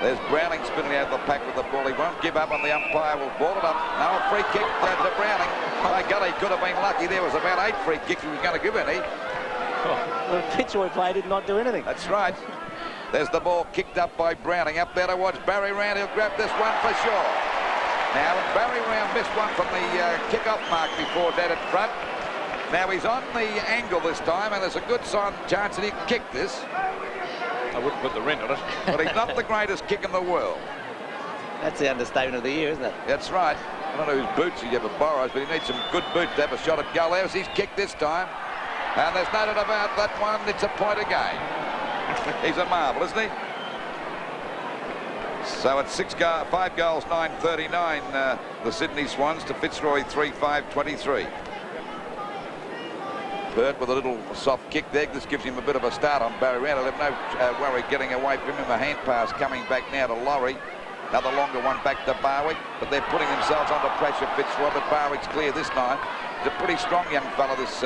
There's Browning spinning out the pack with the ball. He won't give up, and the umpire will ball it up. Now a free kick to Browning. My God, he could have been lucky. There was about 8 free kicks he was going to give any. The Fitzroy play did not do anything. That's right. There's the ball kicked up by Browning. Up there towards Barry Round. He'll grab this one for sure. Now, Barry Round missed one from the kick-off mark before that at front. Now he's on the angle this time, and there's a good chance that he can kick this. I wouldn't put the rent on it. But he's not the greatest kick in the world. That's the understatement of the year, isn't it? That's right. I don't know whose boots he ever borrows, but he needs some good boots to have a shot at goal. There's his kick this time. And there's no doubt about that one. It's a point again. He's a marvel, isn't he? So it's 5 goals, 9-39, the Sydney Swans to Fitzroy 3-5, 23. Burt with a little soft kick there. This gives him a bit of a start on Barry Round. He'll have no worry getting away from him. A hand pass coming back now to Laurie. Another longer one back to Barwick. But they're putting themselves under pressure, Fitzroy. But Barwick's clear this time. He's a pretty strong young fella, this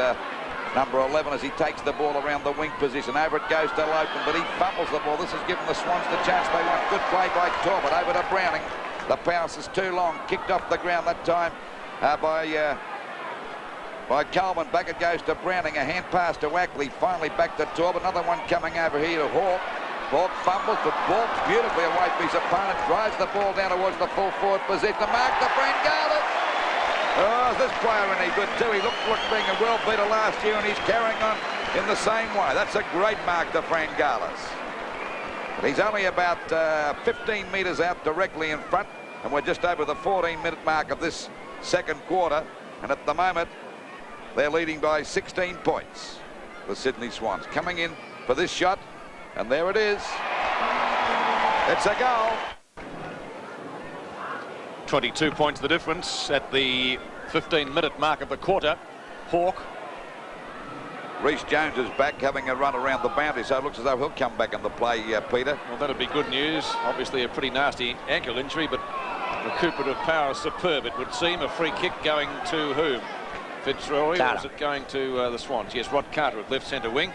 number 11, as he takes the ball around the wing position. Over it goes to Loken, but he fumbles the ball. This has given the Swans the chance they want. Good play by Talbot. Over to Browning. The pass is too long. Kicked off the ground that time by Coleman. Back it goes to Browning. A hand pass to Ackley. Finally back to Talbot. Another one coming over here to Hawke. Hawke fumbles, but walks beautifully away from his opponent. Drives the ball down towards the full forward position. The mark to Frangalis. Oh, is this player any good too? He looked like being a world beater last year, and he's carrying on in the same way. That's a great mark to Frangalis. But he's only about 15 metres out directly in front, and we're just over the 14-minute mark of this second quarter. And at the moment, they're leading by 16 points. The Sydney Swans coming in for this shot, and there it is. It's a goal. 22 points the difference at the 15-minute mark of the quarter. Hawke. Rhys Jones is back, having a run around the boundary, so it looks as though he'll come back in the play, Peter. Well, that'd be good news. Obviously a pretty nasty ankle injury, but recuperative power is superb, it would seem. A free kick going to whom? Fitzroy, or Carter. is it going to the Swans? Yes, Rod Carter at left centre wing.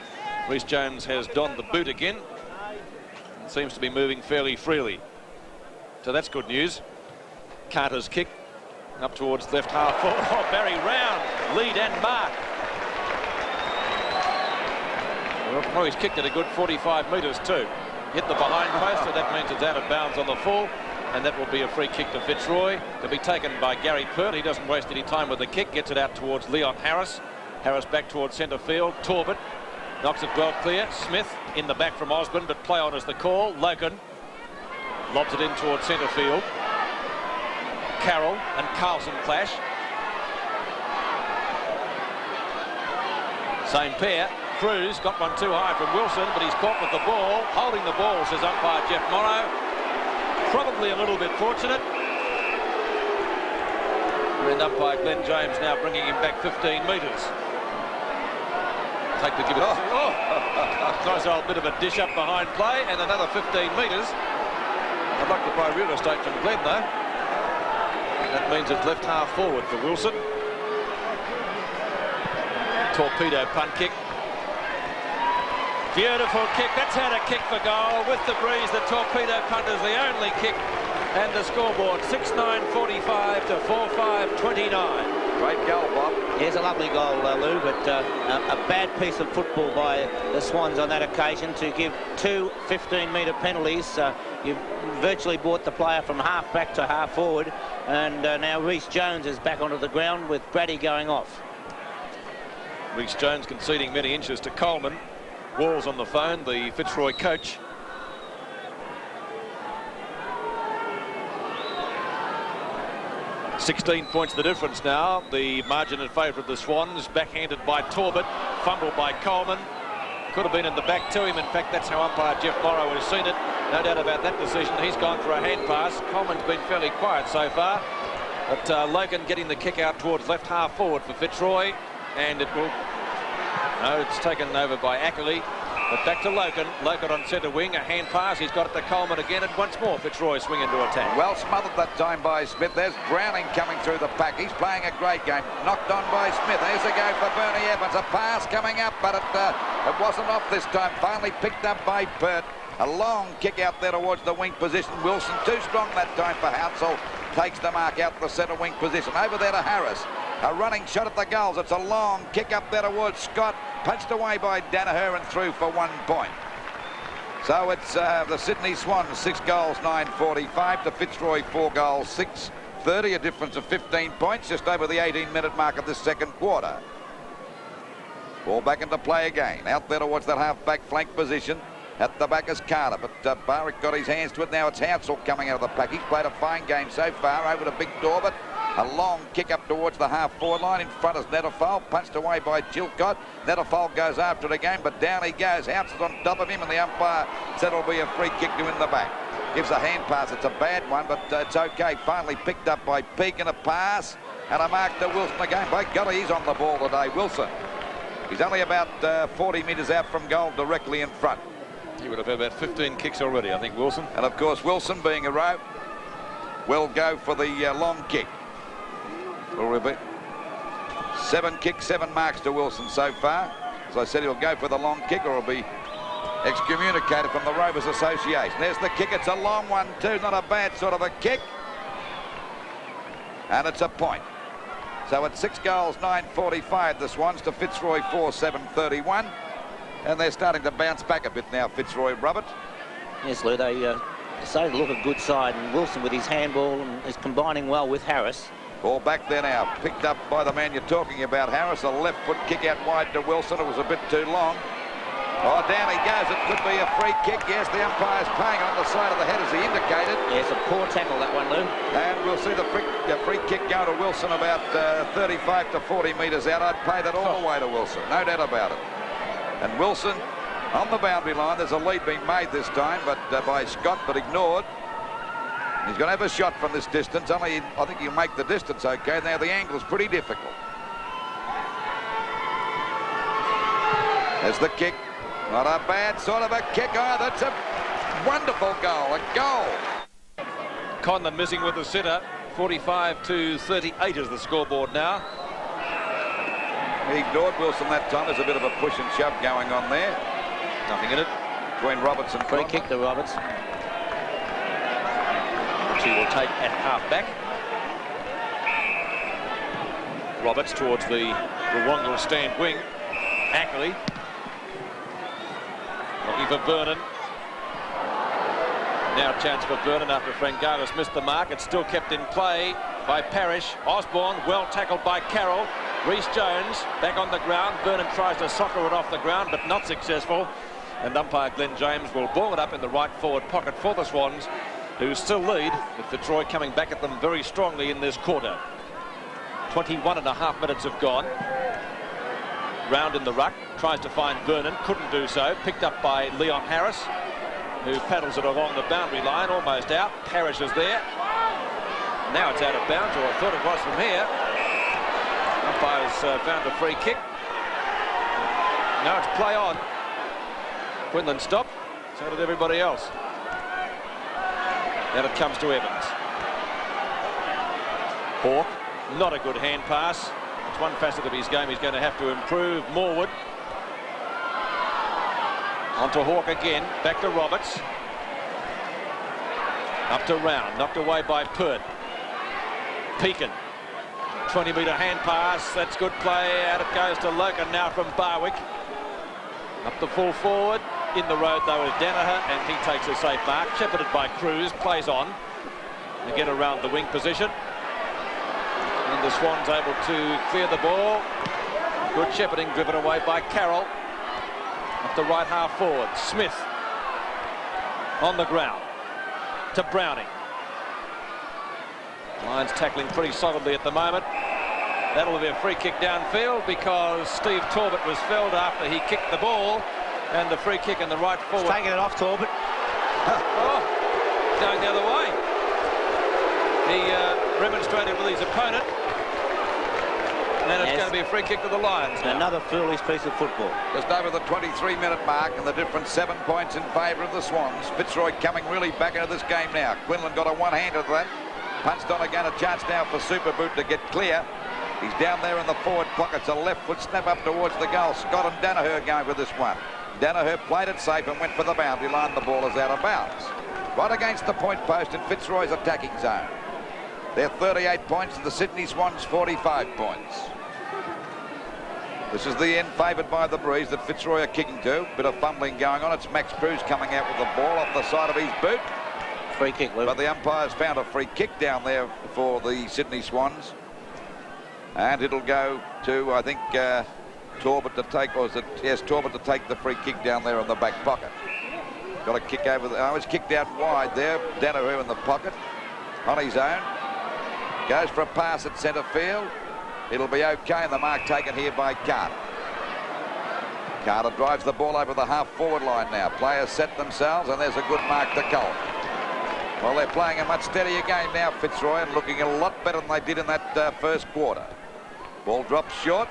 Rhys Jones has donned the boot again. It seems to be moving fairly freely. So that's good news. Carter's kick up towards left half forward. Oh, Barry round, lead and mark. Well, he's kicked it a good 45 metres too. Hit the behind post, so that means it's out of bounds on the full. And that will be a free kick to Fitzroy, to be taken by Gary Pert. He doesn't waste any time with the kick, gets it out towards Leon Harris. Harris back towards centre field. Torbett knocks it well clear. Smith in the back from Osborne, but play on is the call. Logan lobs it in towards centre field. Carroll and Carlson clash. Same pair. Cruz got one too high from Wilson, but he's caught with the ball. Holding the ball, says umpire Geoff Morrow. Probably a little bit fortunate. And umpire Glenn James now bringing him back 15 metres. Take the give it. Oh, nice old bit of a dish up behind play, and another 15 metres. I'd like to buy real estate from Glenn though. That means it's left half forward for Wilson. Torpedo punt kick. Beautiful kick. That's how to kick for goal. With the breeze, the torpedo punt is the only kick. And the scoreboard, 6-9-45 to 4-5-29. Great goal, Bob. Here's a lovely goal, Lou, but a bad piece of football by the Swans on that occasion to give two 15-metre penalties. You've virtually brought the player from half back to half forward, and now Rhys Jones is back onto the ground with Brady going off. Rhys Jones conceding many inches to Coleman. Walls on the phone, the Fitzroy coach. $16 points the difference now. The margin in favour of the Swans. Backhanded by Torbett. Fumbled by Coleman. Could have been in the back to him. In fact, that's how umpire Geoff Morrow has seen it. No doubt about that decision. He's gone for a hand pass. Coleman's been fairly quiet so far. But Logan getting the kick out towards left half forward for Fitzroy. And it will... No, it's taken over by Ackley. But back to Logan. Logan on centre wing. A hand pass. He's got it to Coleman again. And once more, Fitzroy swing into attack. Well smothered that time by Smith. There's Browning coming through the pack. He's playing a great game. Knocked on by Smith. There's a go for Bernie Evans. A pass coming up, but it wasn't off this time. Finally picked up by Pert. A long kick out there towards the wing position. Wilson too strong that time for Hounsell. Takes the mark out the centre wing position. Over there to Harris. A running shot at the goals. It's a long kick up there towards Scott. Punched away by Danaher and through for 1 point. So it's the Sydney Swans 6 goals 9.45 to Fitzroy 4 goals 6.30. A difference of 15 points just over the 18-minute mark of this second quarter. Ball back into play again. Out there towards that half-back flank position. At the back is Carter, but Barrick got his hands to it. Now it's Hounsell coming out of the pack. He's played a fine game so far. Over to Big Torbett. A long kick up towards the half-forward line. In front is Netterfall, punched away by Chilcott. Netterfall goes after it again, but down he goes. Hounsell's on top of him, and the umpire said it'll be a free kick to in the back. Gives a hand pass. It's a bad one, but it's okay. Finally picked up by Peake, and a pass and a mark to Wilson again. By golly, he's on the ball today, Wilson. He's only about 40 metres out from goal, directly in front. He would have had about 15 kicks already, I think, Wilson. And of course, Wilson, being a row, will go for the long kick. Will be 7 kicks, 7 marks to Wilson so far. As I said, he'll go for the long kick, or he'll be excommunicated from the Rovers Association. There's the kick. It's a long one too. Not a bad sort of a kick. And it's a point. So it's 6 goals 9.45 the Swans to Fitzroy 4 7.31. And they're starting to bounce back a bit now, Fitzroy, Robert. Yes, Lou, they started to look a good side, and Wilson with his handball is combining well with Harris. Ball back there now, picked up by the man you're talking about, Harris. A left foot kick out wide to Wilson. It was a bit too long. Oh, down he goes. It could be a free kick. Yes, the umpire's paying on the side of the head as he indicated. Yes, a poor tackle, that one, Lou. And we'll see the free kick go to Wilson about 35 to 40 metres out. I'd pay that all the way to Wilson, no doubt about it. And Wilson on the boundary line. There's a lead being made this time, but by Scott, but ignored. He's going to have a shot from this distance. Only, I think he'll make the distance okay. Now the angle's pretty difficult. There's the kick. Not a bad sort of a kick. Oh, that's a wonderful goal. A goal. Conlon missing with the sitter. 45 to 38 is the scoreboard now. He ignored Wilson that time. There's a bit of a push and shove going on there. Nothing in it. Between Roberts and Free Conlon. kick to Roberts. Which he will take at half-back. Roberts towards the Wongal stand wing. Ackley. Looking for Vernon. Now a chance for Vernon after Frangalis missed the mark. It's still kept in play by Parrish. Osborne well tackled by Carroll. Rhys Jones back on the ground. Vernon tries to soccer it off the ground but not successful. And umpire Glenn James will ball it up in the right forward pocket for the Swans, who still lead, with Fitzroy coming back at them very strongly in this quarter. 21.5 minutes have gone. Round in the ruck, tries to find Vernon, couldn't do so. Picked up by Leon Harris, who paddles it along the boundary line, almost out. Parrish is there. Now it's out of bounds, or I thought it was from here. Umpires found a free kick. Now it's play on. Quinlan stopped, so did everybody else. Then it comes to Evans. Hawke, not a good hand pass. It's one facet of his game he's going to have to improve. Morwood. On to Hawke again, back to Roberts. Up to Round, knocked away by Pert. Pekin. 20-metre hand pass, that's good play. Out it goes to Logan now from Barwick. Up the full forward. In the road though is Danaher, and he takes a safe mark. Shepherded by Cruz, plays on to get around the wing position. And the Swans able to clear the ball. Good shepherding, driven away by Carroll. Up the right half forward. Smith on the ground to Browning. Lions tackling pretty solidly at the moment. That'll be a free kick downfield because Steve Torbett was felled after he kicked the ball. And the free kick in the right forward. He's taking it off Torbett. Oh, going the other way. He remonstrated with his opponent. And it's going to be a free kick to the Lions now. Another foolish piece of football. Just over the 23-minute mark, and the difference 7 points in favour of the Swans. Fitzroy coming really back into this game now. Quinlan got a one-hander to that. Punched on again, a chance now for Superboot to get clear. He's down there in the forward pocket. It's a left foot snap up towards the goal. Scott and Danaher going with this one. Danaher played it safe and went for the boundary line. The ball is out of bounds. Right against the point post in Fitzroy's attacking zone. They're 38 points, and the Sydney Swans 45 points. This is the end favoured by the breeze that Fitzroy are kicking to. Bit of fumbling going on. It's Max Cruz coming out with the ball off the side of his boot. Free kick, Luke. But the umpires found a free kick down there for the Sydney Swans. And it'll go to, I think, Torbett to take, or is it, yes, Torbett to take the free kick down there in the back pocket. Got a kick over the, it's kicked out wide there. Danaher in the pocket on his own. Goes for a pass at centre field. It'll be okay, and the mark taken here by Carter. Carter drives the ball over the half-forward line now. Players set themselves, and there's a good mark to Cole. Well, they're playing a much steadier game now, Fitzroy, and looking a lot better than they did in that first quarter. Ball drops short.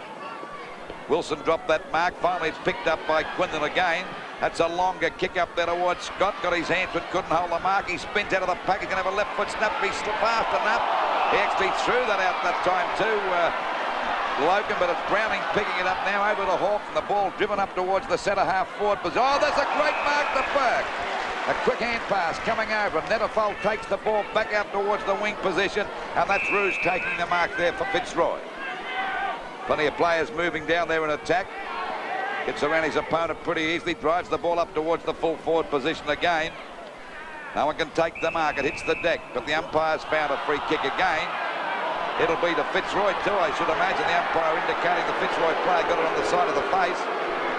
Wilson dropped that mark. Finally, it's picked up by Quinlan again. That's a longer kick up there towards Scott. Got his hands but couldn't hold the mark. He spins out of the pack. He's going to have a left foot snap. He's fast enough. He actually threw that out that time too, Logan, but it's Browning picking it up now over the Hawk, and the ball driven up towards the centre half forward. Oh, there's a great mark to Burke. A quick hand pass coming over. Netterfold takes the ball back out towards the wing position, and that's Rouge taking the mark there for Fitzroy. Plenty of players moving down there in attack. Gets around his opponent pretty easily. Drives the ball up towards the full forward position again. No one can take the mark. It hits the deck, but the umpire's found a free kick again. It'll be to Fitzroy too, I should imagine. The umpire indicating the Fitzroy player got it on the side of the face.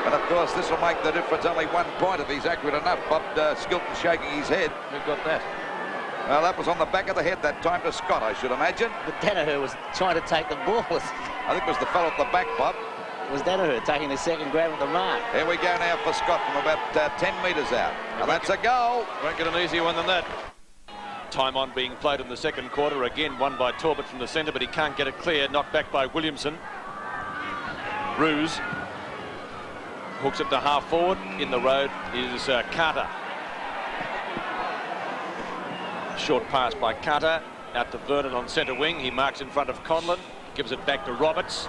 And of course, this will make the difference. Only 1 point if he's accurate enough. Bob Skilton shaking his head. Who got that? Well, that was on the back of the head that time to Scott, I should imagine. But Danaher was trying to take the ball. I think it was the fellow at the back, Bob. It was Danaher taking the second grab at the mark. Here we go now for Scott from about 10 metres out. And that's a goal. Won't get an easier one than that. Time on being played in the second quarter. Again, won by Torbett from the centre, but he can't get it clear. Knocked back by Williamson. Ruse hooks it to half forward. In the road is Carter. Short pass by Carter. Out to Vernon on centre wing. He marks in front of Conlon. Gives it back to Roberts.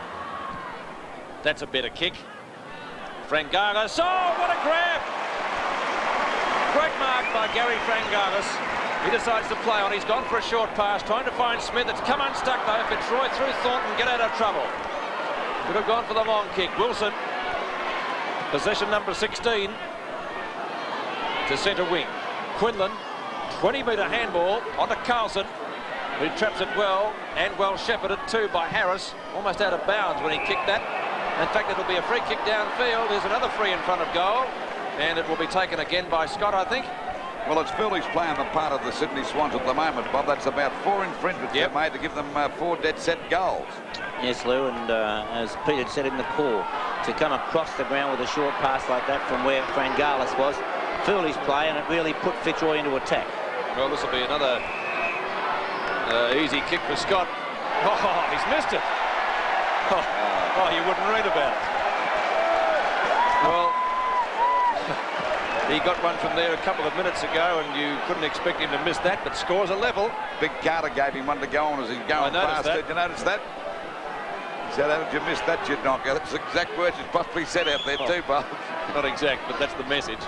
That's a better kick. Frangalis. Oh, what a grab! Great mark by Gary Frangalis. He decides to play on. He's gone for a short pass, trying to find Smith. It's come unstuck though. Fitzroy through Thornton, get out of trouble. Could have gone for the long kick. Wilson, possession number 16 to centre wing. Quinlan, 20-metre handball onto Carlson, who traps it well, and well shepherded too by Harris. Almost out of bounds when he kicked that. In fact, it'll be a free kick downfield. There's another free in front of goal, and it will be taken again by Scott, I think. Well, it's Phillies playing the part of the Sydney Swans at the moment, Bob. That's about 4 infringements they've made to give them 4 dead set goals. Yes, Lou, and as Peter said in the call, to come across the ground with a short pass like that from where Frangalis was, filled his play, and it really put Fitzroy into attack. Well, this will be another easy kick for Scott. Oh, he's missed it. Oh, you wouldn't read about it. Well, he got one from there a couple of minutes ago, and you couldn't expect him to miss that, but scores a level. Big Carter gave him one to go on as he's going past. Did you notice that? He said, how did you miss that, you knocker? That's the exact words he's possibly said out there too, Bob. Not exact, but that's the message.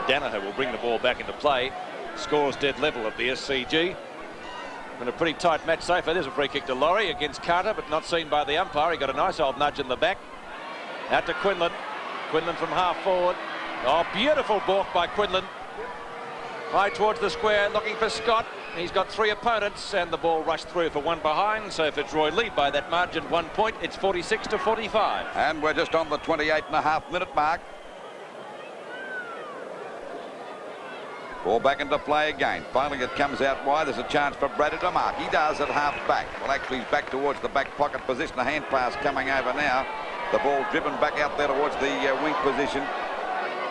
Danaher will bring the ball back into play. Scores dead level at the S.C.G. And a pretty tight match so far. There's a free kick to Laurie against Carter, but not seen by the umpire. He got a nice old nudge in the back. Out to Quinlan. Quinlan from half forward. Oh, beautiful balk by Quinlan. High towards the square, looking for Scott. He's got 3 opponents, and the ball rushed through for 1 behind. So Fitzroy lead by that margin, 1 point. It's 46-45. And we're just on the 28.5-minute mark. Ball back into play again. Finally, it comes out wide. There's a chance for Brady to mark. He does at half back. Well, actually, he's back towards the back pocket position. A hand pass coming over now. The ball driven back out there towards the wing position.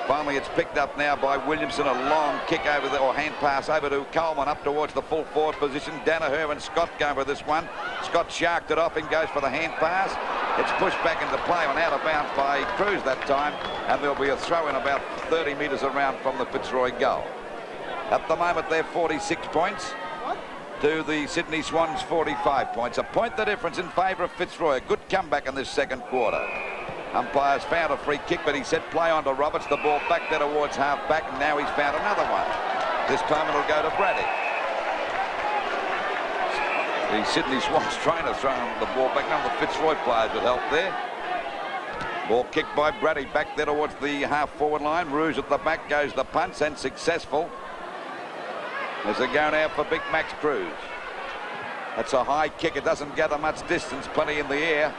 Finally, it's picked up now by Williamson. A long kick over there, or hand pass over to Coleman up towards the full forward position. Danaher and Scott going for this one. Scott sharked it off and goes for the hand pass. It's pushed back into play and out of bounds by Cruz that time. And there'll be a throw in about 30 metres around from the Fitzroy goal. At the moment, they're 46 points to the Sydney Swans 45 points. A point the difference in favour of Fitzroy. A good comeback in this second quarter. Umpires found a free kick, but he said play on to Roberts. The ball back there towards half back, and now he's found another one. This time it'll go to Brady. The Sydney Swans trainer throwing the ball back. None of the Fitzroy players would help there. Ball kicked by Brady back there towards the half forward line. Rouge at the back goes the punch, and successful. As they're going out for Big Max Cruz. That's a high kick. It doesn't gather much distance. Plenty in the air.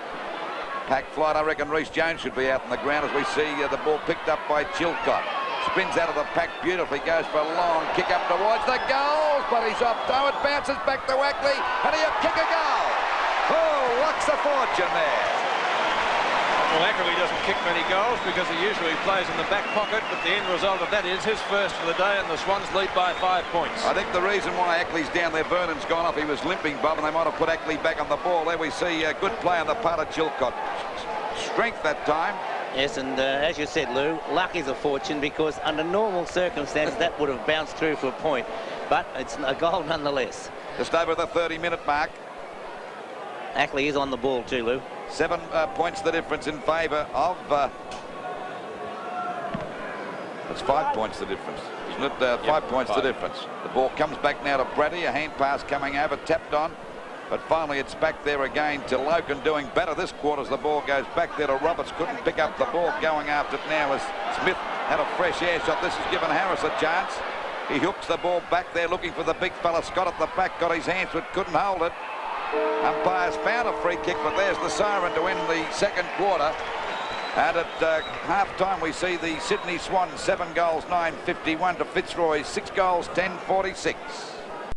Pack flight. I reckon Reece Jones should be out on the ground as we see the ball picked up by Chilcott. Spins out of the pack beautifully. Goes for a long kick up towards the goals. But he's off. Though it bounces back to Wackley. And he'll kick a goal. Oh, what's the fortune there? Well, Ackley doesn't kick many goals because he usually plays in the back pocket, but the end result of that is his first for the day, and the Swans lead by 5 points. I think the reason why Ackley's down there, Vernon's gone off. He was limping, Bob, and they might have put Ackley back on the ball. There we see a good play on the part of Chilcott. Strength that time. Yes, and as you said, Lou, luck is a fortune because under normal circumstances that would have bounced through for a point, but it's a goal nonetheless. Just over the 30-minute mark. Ackley is on the ball too, Lou. 7 points the difference in favour of... That's 5 points the difference, isn't it? 5 points the difference. The ball comes back now to Brady. A hand pass coming over, tapped on. But finally it's back there again to Logan, doing better this quarter as the ball goes back there to Roberts. Couldn't pick up the ball. Going after it now as Smith had a fresh air shot. This has given Harris a chance. He hooks the ball back there looking for the big fella. Scott at the back, got his hands to it, couldn't hold it. Umpires found a free kick, but there's the siren to end the second quarter. And at half-time, we see the Sydney Swans 7 goals, 9-51 to Fitzroy, 6 goals, 10-46.